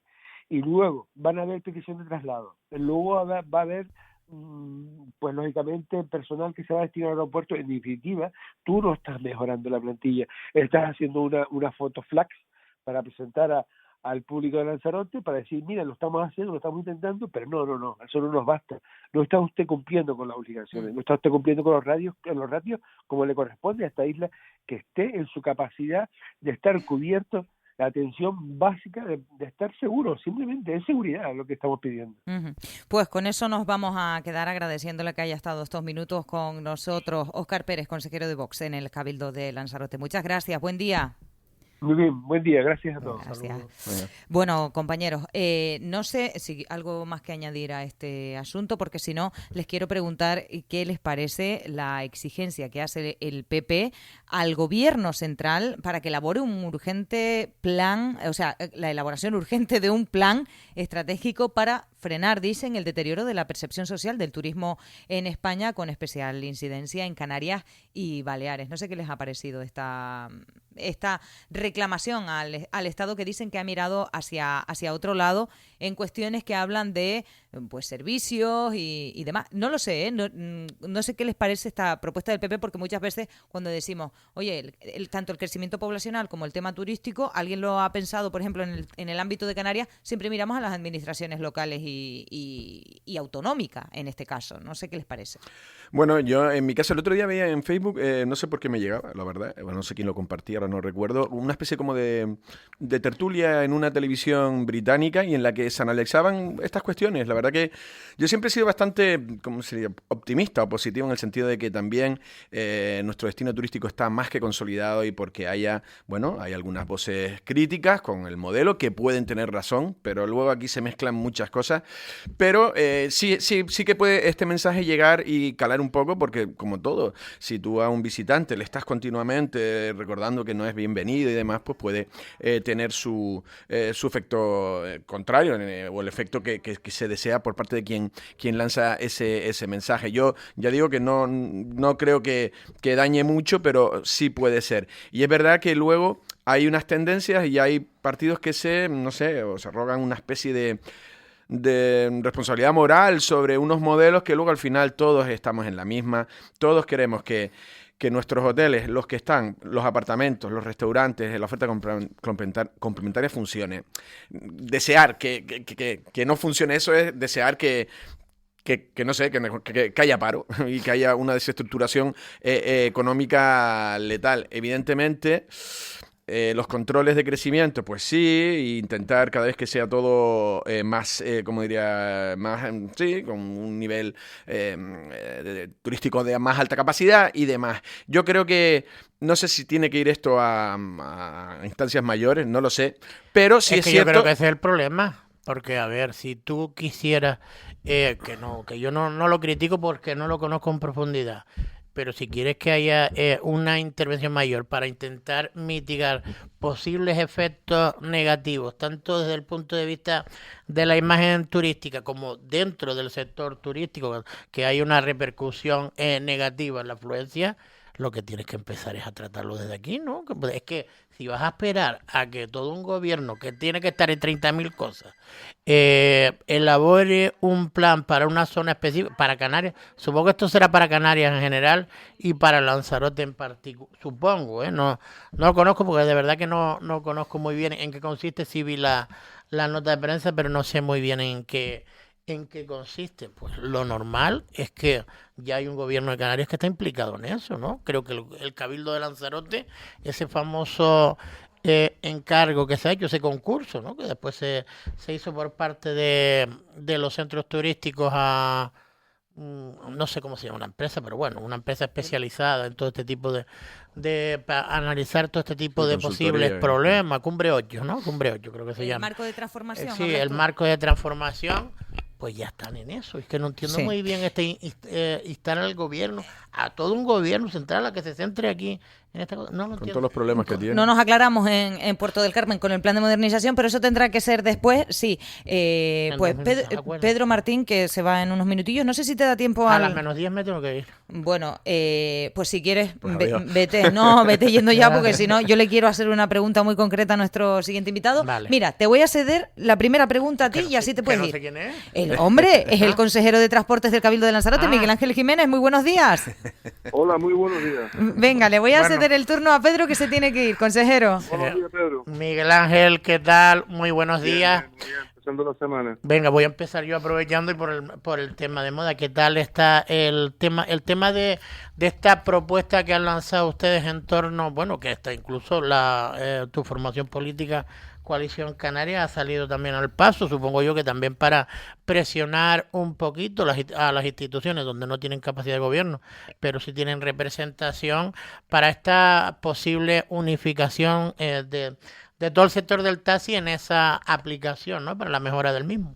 Speaker 4: y luego van a haber petición de traslado, luego va a haber pues lógicamente personal que se va a destinar al aeropuerto, en definitiva, tú no estás mejorando la plantilla, estás haciendo una foto flash para presentar al público de Lanzarote, para decir, mira, lo estamos haciendo, lo estamos intentando, pero no, eso no nos basta, no está usted cumpliendo con las obligaciones, no está usted cumpliendo con los ratios como le corresponde a esta isla, que esté en su capacidad de estar cubierto, la atención básica de estar seguro, simplemente es seguridad lo que estamos pidiendo.
Speaker 1: Pues con eso nos vamos a quedar agradeciéndole que haya estado estos minutos con nosotros. Óscar Pérez, consejero de Vox en el Cabildo de Lanzarote. Muchas gracias, buen día.
Speaker 4: Muy bien, buen día, gracias a todos.
Speaker 1: Gracias. Bueno, compañeros, no sé si algo más que añadir a este asunto, porque si no, les quiero preguntar qué les parece la exigencia que hace el PP al gobierno central para que elabore un urgente plan, o sea, la elaboración urgente de un plan estratégico para frenar, dicen, el deterioro de la percepción social del turismo en España, con especial incidencia en Canarias y Baleares. No sé qué les ha parecido esta reclamación al Estado, que dicen que ha mirado hacia otro lado en cuestiones que hablan de pues servicios y demás. No lo sé, no sé qué les parece esta propuesta del PP, porque muchas veces cuando decimos, oye, tanto el crecimiento poblacional como el tema turístico, alguien lo ha pensado, por ejemplo, en el ámbito de Canarias, siempre miramos a las administraciones locales y autonómicas, en este caso. No sé qué les parece.
Speaker 3: Bueno, yo en mi caso el otro día veía en Facebook, no sé por qué me llegaba, la verdad, bueno, no sé quién lo compartía, ahora no recuerdo, una especie como de tertulia en una televisión británica y en la que se analizaban estas cuestiones. La verdad que yo siempre he sido bastante, ¿cómo sería?, optimista o positivo, en el sentido de que también nuestro destino turístico está más que consolidado, y porque hay algunas voces críticas con el modelo que pueden tener razón, pero luego aquí se mezclan muchas cosas. Pero sí que puede este mensaje llegar y calar un poco, porque como todo, si tú a un visitante le estás continuamente recordando que no es bienvenido y demás, pues puede tener su efecto contrario, o el efecto que se desea por parte de quien lanza ese mensaje. Yo ya digo que no creo que dañe mucho, pero sí puede ser. Y es verdad que luego hay unas tendencias y hay partidos que se arrogan una especie de responsabilidad moral sobre unos modelos que luego al final todos estamos en la misma, todos queremos que nuestros hoteles, los que están, los apartamentos, los restaurantes, la oferta complementaria funcione. Desear que no funcione eso es desear que haya paro y que haya una desestructuración económica letal. Evidentemente, los controles de crecimiento, pues sí, e intentar cada vez que sea todo más, con un nivel turístico de más alta capacidad y demás. Yo creo que no sé si tiene que ir esto a instancias mayores, no lo sé, pero sí es cierto.
Speaker 2: Yo creo que ese es el problema, porque a ver, si tú quisieras, que yo no lo critico porque no lo conozco en profundidad, pero si quieres que haya una intervención mayor para intentar mitigar posibles efectos negativos, tanto desde el punto de vista de la imagen turística como dentro del sector turístico, que hay una repercusión negativa en la afluencia, lo que tienes que empezar es a tratarlo desde aquí, ¿no? Es que si vas a esperar a que todo un gobierno que tiene que estar en 30.000 cosas elabore un plan para una zona específica, para Canarias, supongo que esto será para Canarias en general y para Lanzarote en particular, supongo, no lo conozco porque de verdad que no conozco muy bien en qué consiste. Sí vi la nota de prensa, pero no sé muy bien en qué consiste. Pues lo normal es que ya hay un gobierno de Canarias que está implicado en eso, ¿no? Creo que el Cabildo de Lanzarote, ese famoso encargo que se ha hecho, ese concurso, ¿no?, que después se hizo por parte de los centros turísticos a no sé cómo se llama una empresa, pero bueno, una empresa especializada en todo este tipo para analizar todo este tipo de posibles problemas. Cumbre 8, ¿no? Cumbre 8 creo que se llama.
Speaker 1: ¿El marco de transformación?
Speaker 2: Sí, el marco de transformación. Pues ya están en eso. Es que no entiendo muy bien instar al gobierno, a todo un gobierno central, a que se centre aquí No lo
Speaker 3: con todos los problemas que tiene.
Speaker 1: No nos aclaramos en Puerto del Carmen con el plan de modernización, pero eso tendrá que ser después, sí. Pues Pedro Martín, que se va en unos minutillos, no sé si te da tiempo
Speaker 2: a las menos 10 me tengo que ir.
Speaker 1: Bueno, pues si quieres,
Speaker 3: pues
Speaker 1: vete. No, vete yendo ya, porque si no, yo le quiero hacer una pregunta muy concreta a nuestro siguiente invitado.
Speaker 2: Vale.
Speaker 1: Mira, te voy a ceder la primera pregunta a ti y así te puedes ir.
Speaker 2: No sé quién es.
Speaker 1: El hombre es el consejero de Transportes del Cabildo de Lanzarote, Miguel Ángel Jiménez. Muy buenos días.
Speaker 4: Hola, muy buenos días.
Speaker 1: Venga, le voy a ceder el turno a Pedro, que se tiene que ir, consejero.
Speaker 4: Buenos días, Pedro.
Speaker 2: Miguel Ángel, ¿qué tal? Muy buenos días.
Speaker 4: Bien, empezando la semana.
Speaker 2: Venga, voy a empezar yo aprovechando y por el tema de moda. ¿Qué tal está el tema de esta propuesta que han lanzado ustedes en torno, bueno, que está incluso tu formación política, Coalición Canaria, ha salido también al paso, supongo yo que también para presionar un poquito a las instituciones donde no tienen capacidad de gobierno, pero sí tienen representación, para esta posible unificación de todo el sector del taxi en esa aplicación, ¿no?, para la mejora del mismo.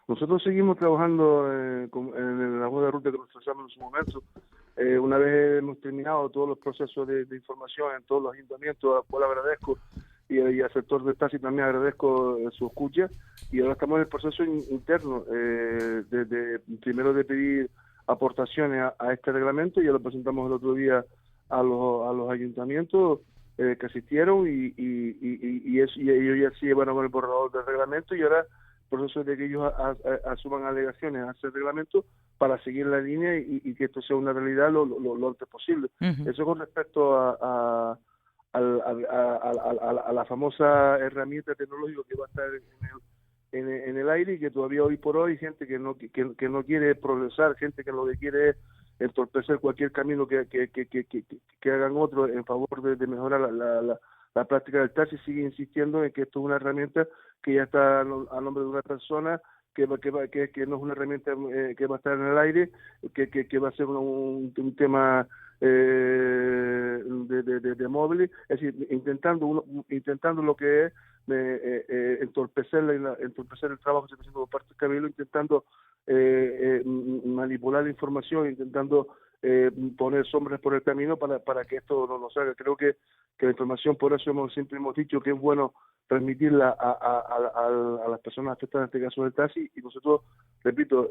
Speaker 4: Nosotros seguimos trabajando en la hoja de ruta que nos trazamos en su momento. Una vez hemos terminado todos los procesos de información en todos los ayuntamientos, a los cuales agradezco, y al sector del taxi también agradezco su escucha, y ahora estamos en el proceso interno, primero de pedir aportaciones a este reglamento. Ya lo presentamos el otro día a los ayuntamientos que asistieron, y ellos ya se llevaron con el borrador del reglamento, y ahora el proceso de que ellos asuman alegaciones a ese reglamento para seguir la línea y que esto sea una realidad lo antes posible. Uh-huh. Eso con respecto a la famosa herramienta tecnológica que va a estar en el aire, y que todavía hoy por hoy gente que no quiere progresar, gente que lo que quiere es entorpecer cualquier camino que hagan otros en favor de mejorar la práctica del taxi, sigue insistiendo en que esto es una herramienta que ya está a nombre de una persona, que no es una herramienta que va a estar en el aire, que va a ser un tema de móvil, es decir, intentando lo que es entorpecer el trabajo que se está haciendo por parte del Cabildo, intentando manipular la información, intentando poner sombras por el camino para que esto no salga. Creo que la información, por eso siempre hemos dicho que es bueno transmitirla a las personas afectadas, en este caso del taxi, y nosotros, repito,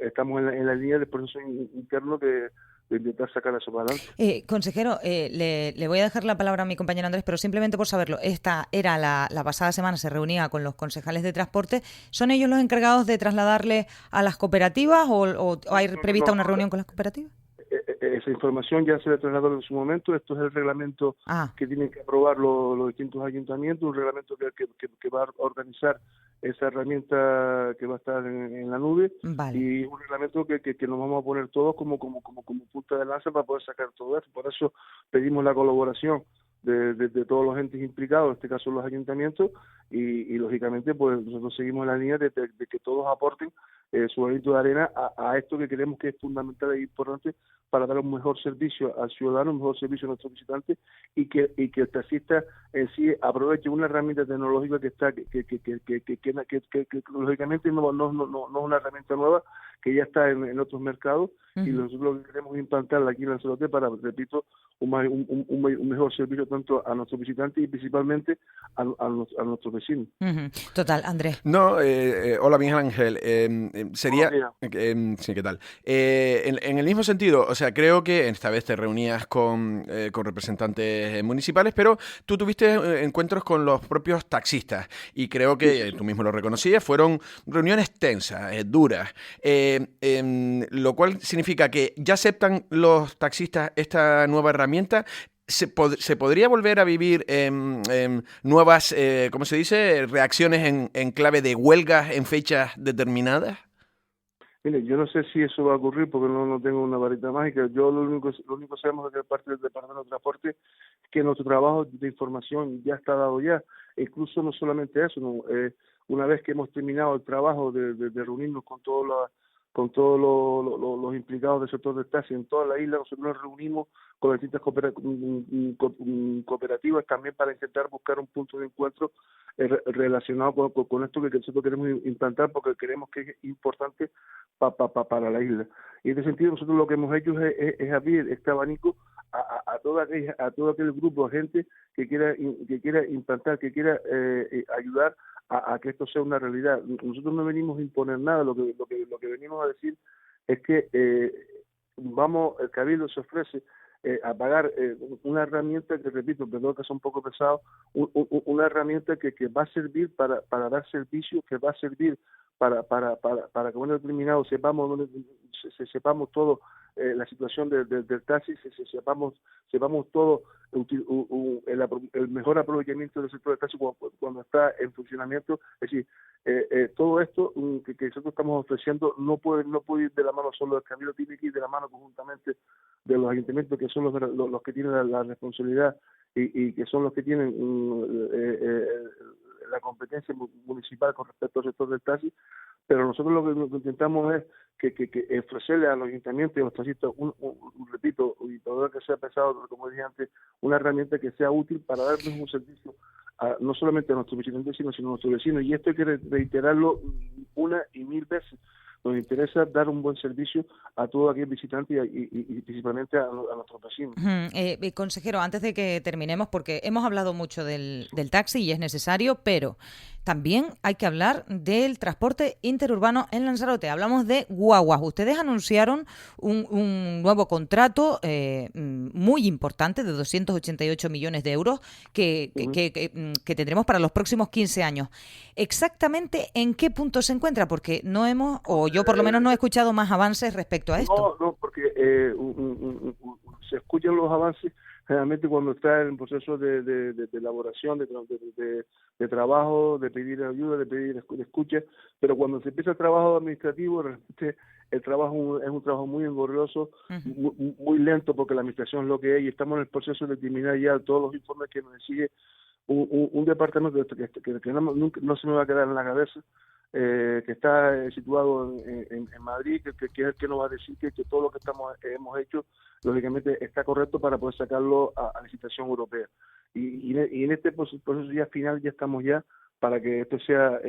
Speaker 4: estamos en la línea del proceso interno de intentar sacar eso para adelante.
Speaker 1: Consejero, le voy a dejar la palabra a mi compañero Andrés, pero simplemente por saberlo, esta era la pasada semana, se reunía con los concejales de transporte. ¿Son ellos los encargados de trasladarle a las cooperativas o hay prevista una reunión con las cooperativas?
Speaker 4: Esa información ya se le trasladó en su momento. Esto es el reglamento que tienen que aprobar los distintos ayuntamientos, un reglamento que va a organizar esa herramienta que va a estar en la nube. Vale. Y un reglamento que nos vamos a poner todos como punta de lanza para poder sacar todo esto. Por eso pedimos la colaboración de todos los entes implicados, en este caso los ayuntamientos, y lógicamente pues nosotros seguimos la línea de que todos aporten su granito de arena a esto que creemos que es fundamental e importante para dar un mejor servicio al ciudadano, un mejor servicio a nuestros visitantes, y que el taxista en sí aproveche una herramienta tecnológica que está que lógicamente no es una herramienta nueva, que ya está en otros mercados. Uh-huh. Y nosotros lo que queremos es implantarla aquí en Lanzarote para, repito, un mejor servicio tanto a nuestros visitantes y principalmente a nuestros vecinos.
Speaker 1: Uh-huh. Total, Andrés.
Speaker 3: No, hola Miguel Ángel. Sería... sí, ¿qué tal? En el mismo sentido, o sea, creo que esta vez te reunías con representantes municipales, pero tú tuviste encuentros con los propios taxistas, y creo que tú mismo lo reconocías, fueron reuniones tensas, duras, lo cual significa que ya aceptan los taxistas esta nueva herramienta. ¿Se podría volver a vivir nuevas, ¿cómo se dice?, reacciones en clave de huelgas en fechas determinadas?
Speaker 4: Mire, yo no sé si eso va a ocurrir porque no tengo una varita mágica. Yo lo único que sabemos es que parte del Departamento de Transporte, que nuestro trabajo de información ya está dado ya. E incluso no solamente eso, ¿no? Una vez que hemos terminado el trabajo de reunirnos con todos los implicados del sector del taxi en toda la isla, nosotros nos reunimos con las distintas cooperativas también para intentar buscar un punto de encuentro relacionado con esto que nosotros queremos implantar, porque creemos que es importante para la isla. Y en ese sentido nosotros lo que hemos hecho es abrir este abanico a todo aquel grupo de gente que quiera implantar, que quiera ayudar a que esto sea una realidad. Nosotros no venimos a imponer nada, lo que venimos a decir es que el Cabildo se ofrece a pagar una herramienta que, repito, perdón que es un poco pesado, una herramienta que va a servir para dar servicio, que va a servir para que un determinado sepamos todo la situación del taxi, sepamos todo el mejor aprovechamiento del sector del taxi cuando está en funcionamiento. Es decir, todo esto que nosotros estamos ofreciendo no puede ir de la mano solo del Cabildo, tiene que ir de la mano conjuntamente de los ayuntamientos, que son los que tienen la responsabilidad y que son los que tienen la competencia municipal con respecto al sector del taxi. Pero nosotros lo que intentamos es que ofrecerle a los ayuntamientos y a los taxistas, repito, y todo lo que sea pesado, como dije antes, una herramienta que sea útil para darles un servicio no solamente a nuestros visitantes, sino a nuestros vecinos. Y esto hay que reiterarlo una y mil veces. Nos interesa dar un buen servicio a todo aquel visitante y principalmente a nuestros vecinos.
Speaker 1: Consejero, antes de que terminemos, porque hemos hablado mucho del taxi y es necesario, pero también hay que hablar del transporte interurbano en Lanzarote. Hablamos de guaguas. Ustedes anunciaron un nuevo contrato muy importante de 288 millones de euros que tendremos para los próximos 15 años. ¿Exactamente en qué punto se encuentra? Porque no hemos, o yo por lo menos no he escuchado más avances respecto a esto.
Speaker 4: No, porque se escuchan los avances generalmente cuando está en proceso de elaboración, de trabajo, de pedir ayuda, de pedir escucha, pero cuando se empieza el trabajo administrativo, realmente el trabajo es un trabajo muy engorroso, muy lento, porque la administración es lo que es, y estamos en el proceso de terminar ya todos los informes que nos exige un departamento que no se me va a quedar en la cabeza, que está situado en Madrid, que nos va a decir que todo lo que hemos hecho, lógicamente, está correcto para poder sacarlo a licitación europea. Y en este proceso ya final ya estamos ya para que esto sea.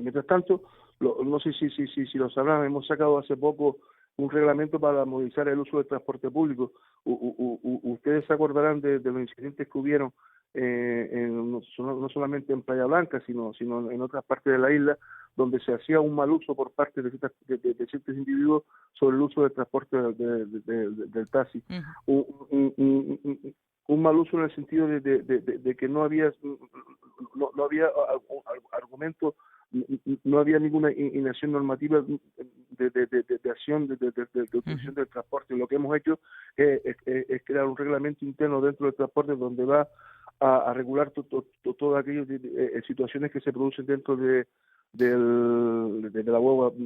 Speaker 4: Mientras tanto, no sé si lo sabrán, hemos sacado hace poco un reglamento para movilizar el uso del transporte público. Ustedes se acordarán de los incidentes que hubieron no solamente en Playa Blanca, sino en otras partes de la isla, donde se hacía un mal uso por parte de ciertos individuos sobre el uso del transporte del taxi. Un mal uso en el sentido de que no había argumento, no había ninguna inacción normativa de acción de utilización del transporte. Lo que hemos hecho es crear un reglamento interno dentro del transporte donde va a regular todas aquellas situaciones que se producen dentro de la huelga.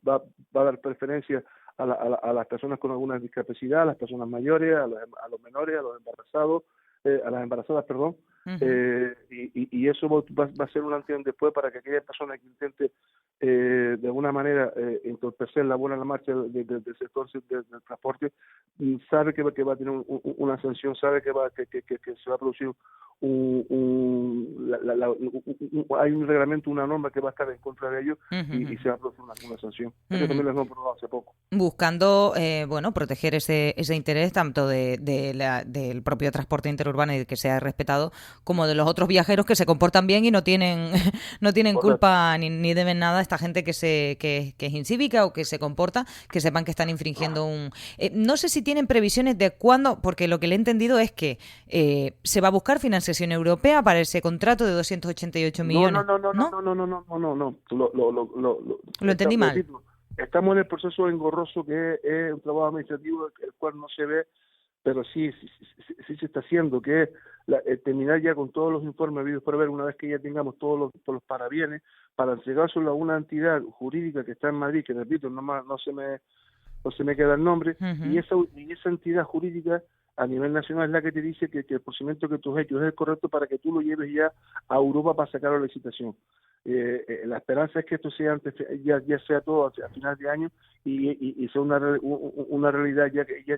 Speaker 4: Va a dar preferencia a las personas con alguna discapacidad, a las personas mayores, a los menores, a los embarazados, a las embarazadas, perdón. Y eso va a ser un antes y un después para que aquella persona que intente de alguna manera entorpecer la buena marcha del sector del transporte, sabe que va a tener una sanción, sabe que se va a producir hay un reglamento, una norma que va a estar en contra de ellos y se va a producir una sanción. Eso también lo hemos probado hace poco.
Speaker 1: Buscando proteger ese interés tanto del propio transporte interurbano y de que sea respetado, como de los otros viajeros que se comportan bien y no tienen culpa ni deben nada. Esta gente que es incívica o que se comporta, que sepan que están infringiendo no sé si tienen previsiones de cuándo, porque lo que le he entendido es que se va a buscar financiación europea para ese contrato de 288 millones.
Speaker 4: No.
Speaker 1: Lo entendí mal.
Speaker 4: Estamos en el proceso engorroso que es un trabajo administrativo el cual no se ve, pero sí se está haciendo, que es terminar ya con todos los informes habidos por ver, una vez que ya tengamos todos los parabienes, para entregárselo a una entidad jurídica que está en Madrid, que repito, no se me queda el nombre, y esa entidad jurídica a nivel nacional es la que te dice que el procedimiento que tú has hecho es el correcto para que tú lo lleves ya a Europa para sacarlo a la licitación. La esperanza es que esto sea ya sea todo a final de año y sea una realidad ya que ya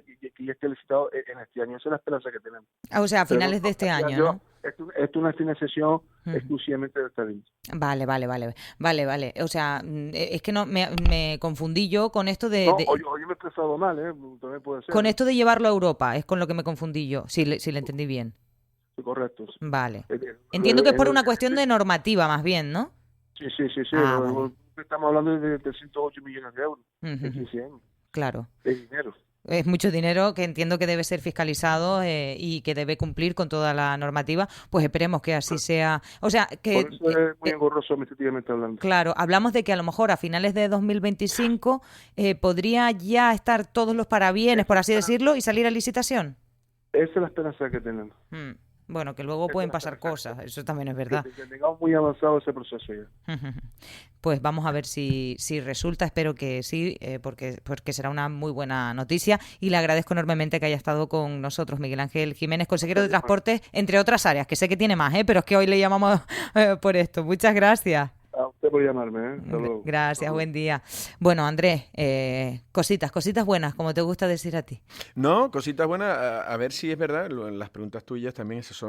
Speaker 4: esté licitado en este año. Esa es la esperanza que tenemos.
Speaker 1: O sea, a finales de este año, ¿no?
Speaker 4: Esto es una financiación exclusivamente de Starlink.
Speaker 1: Vale. O sea, es que no me confundí yo con esto de...
Speaker 4: No, o yo me he expresado mal, también puede ser.
Speaker 1: Con esto de llevarlo a Europa, es con lo que me confundí yo, si le entendí bien.
Speaker 4: Correcto.
Speaker 1: Vale. Entiendo que es por una cuestión de normativa, más bien, ¿no?
Speaker 4: Sí.
Speaker 1: Vale.
Speaker 4: Estamos hablando de 308 millones de euros en 15 años.
Speaker 1: Claro.
Speaker 4: Es dinero.
Speaker 1: Es mucho dinero que entiendo que debe ser fiscalizado y que debe cumplir con toda la normativa. Pues esperemos que así sea. O sea, que...
Speaker 4: Por eso es muy engorroso administrativamente hablando.
Speaker 1: Claro, hablamos de que a lo mejor a finales de 2025 podría ya estar todos los parabienes, por así decirlo, y salir a licitación.
Speaker 4: Esa es la esperanza que tenemos.
Speaker 1: Bueno, que luego pueden pasar cosas, eso también es verdad.
Speaker 4: Que tengamos muy avanzado ese proceso ya.
Speaker 1: Pues vamos a ver si resulta, espero que sí, porque será una muy buena noticia y le agradezco enormemente que haya estado con nosotros Miguel Ángel Jiménez, consejero de Transporte, entre otras áreas, que sé que tiene más, pero es que hoy le llamamos por esto. Muchas gracias.
Speaker 4: A usted por llamarme, Hasta luego.
Speaker 1: Gracias, buen día. Bueno, Andrés, cositas buenas, como te gusta decir a ti.
Speaker 3: No, cositas buenas, a ver si es verdad, las preguntas tuyas también es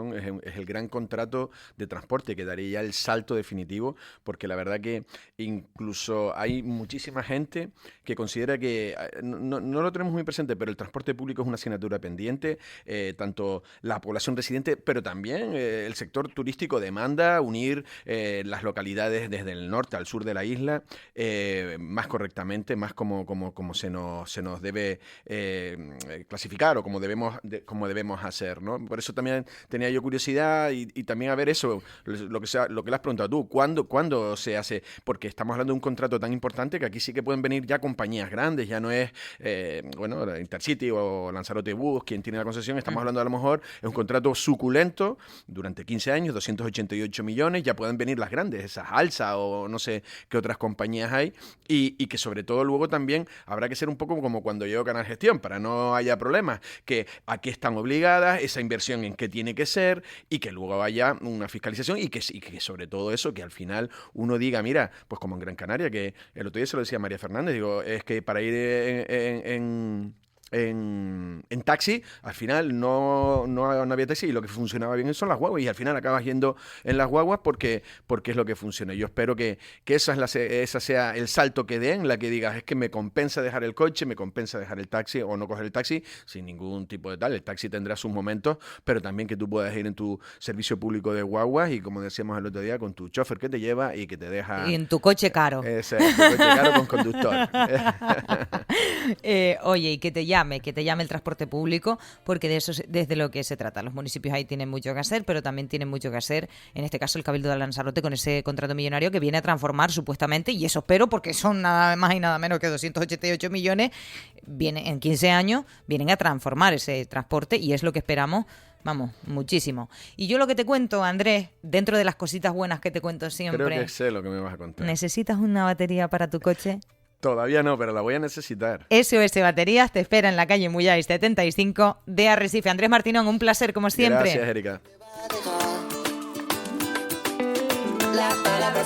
Speaker 3: el gran contrato de transporte que daría ya el salto definitivo, porque la verdad que incluso hay muchísima gente que considera que, no lo tenemos muy presente, pero el transporte público es una asignatura pendiente, tanto la población residente, pero también el sector turístico demanda unir las localidades desde el norte al sur de la isla más correctamente, más como se nos debe clasificar o como debemos hacer, ¿no? Por eso también tenía yo curiosidad y también a ver eso, lo que le has preguntado tú, ¿cuándo se hace? Porque estamos hablando de un contrato tan importante que aquí sí que pueden venir ya compañías grandes, ya no es Intercity o Lanzarote Bus quien tiene la concesión, estamos hablando a lo mejor es un contrato suculento durante 15 años, 288 millones, ya pueden venir las grandes, esas Alsa o no sé qué otras compañías hay y que sobre todo luego también habrá que ser un poco como cuando llegó Canal Gestión para no haya problemas, que aquí están obligadas, esa inversión en qué tiene que ser y que luego haya una fiscalización y que sobre todo eso, que al final uno diga, mira, pues como en Gran Canaria, que el otro día se lo decía María Fernández, digo, es que para ir en taxi, al final no había taxi y lo que funcionaba bien son las guaguas y al final acabas yendo en las guaguas porque es lo que funciona. Yo espero que esa sea el salto que den, la que digas, es que me compensa dejar el coche, me compensa dejar el taxi o no coger el taxi sin ningún tipo de tal. El taxi tendrá sus momentos, pero también que tú puedas ir en tu servicio público de guaguas y como decíamos el otro día, con tu chofer que te lleva y que te deja...
Speaker 1: Y en tu coche caro.
Speaker 3: Ese, tu coche caro con conductor.
Speaker 1: Oye, y que te llame el transporte público, porque de eso desde lo que se trata. Los municipios ahí tienen mucho que hacer, pero también tienen mucho que hacer, en este caso el Cabildo de Lanzarote, con ese contrato millonario que viene a transformar supuestamente, y eso espero, porque son nada más y nada menos que 288 millones, en 15 años, vienen a transformar ese transporte, y es lo que esperamos. Vamos, muchísimo. Y yo lo que te cuento, Andrés, dentro de las cositas buenas que te cuento siempre...
Speaker 3: Creo que sé lo que me vas a contar.
Speaker 1: ¿Necesitas una batería para tu coche?
Speaker 3: Todavía no, pero la voy a necesitar.
Speaker 1: SOS Baterías te espera en la calle Muyais 75 de Arrecife. Andrés Martinón, un placer como siempre.
Speaker 3: Gracias, Erika.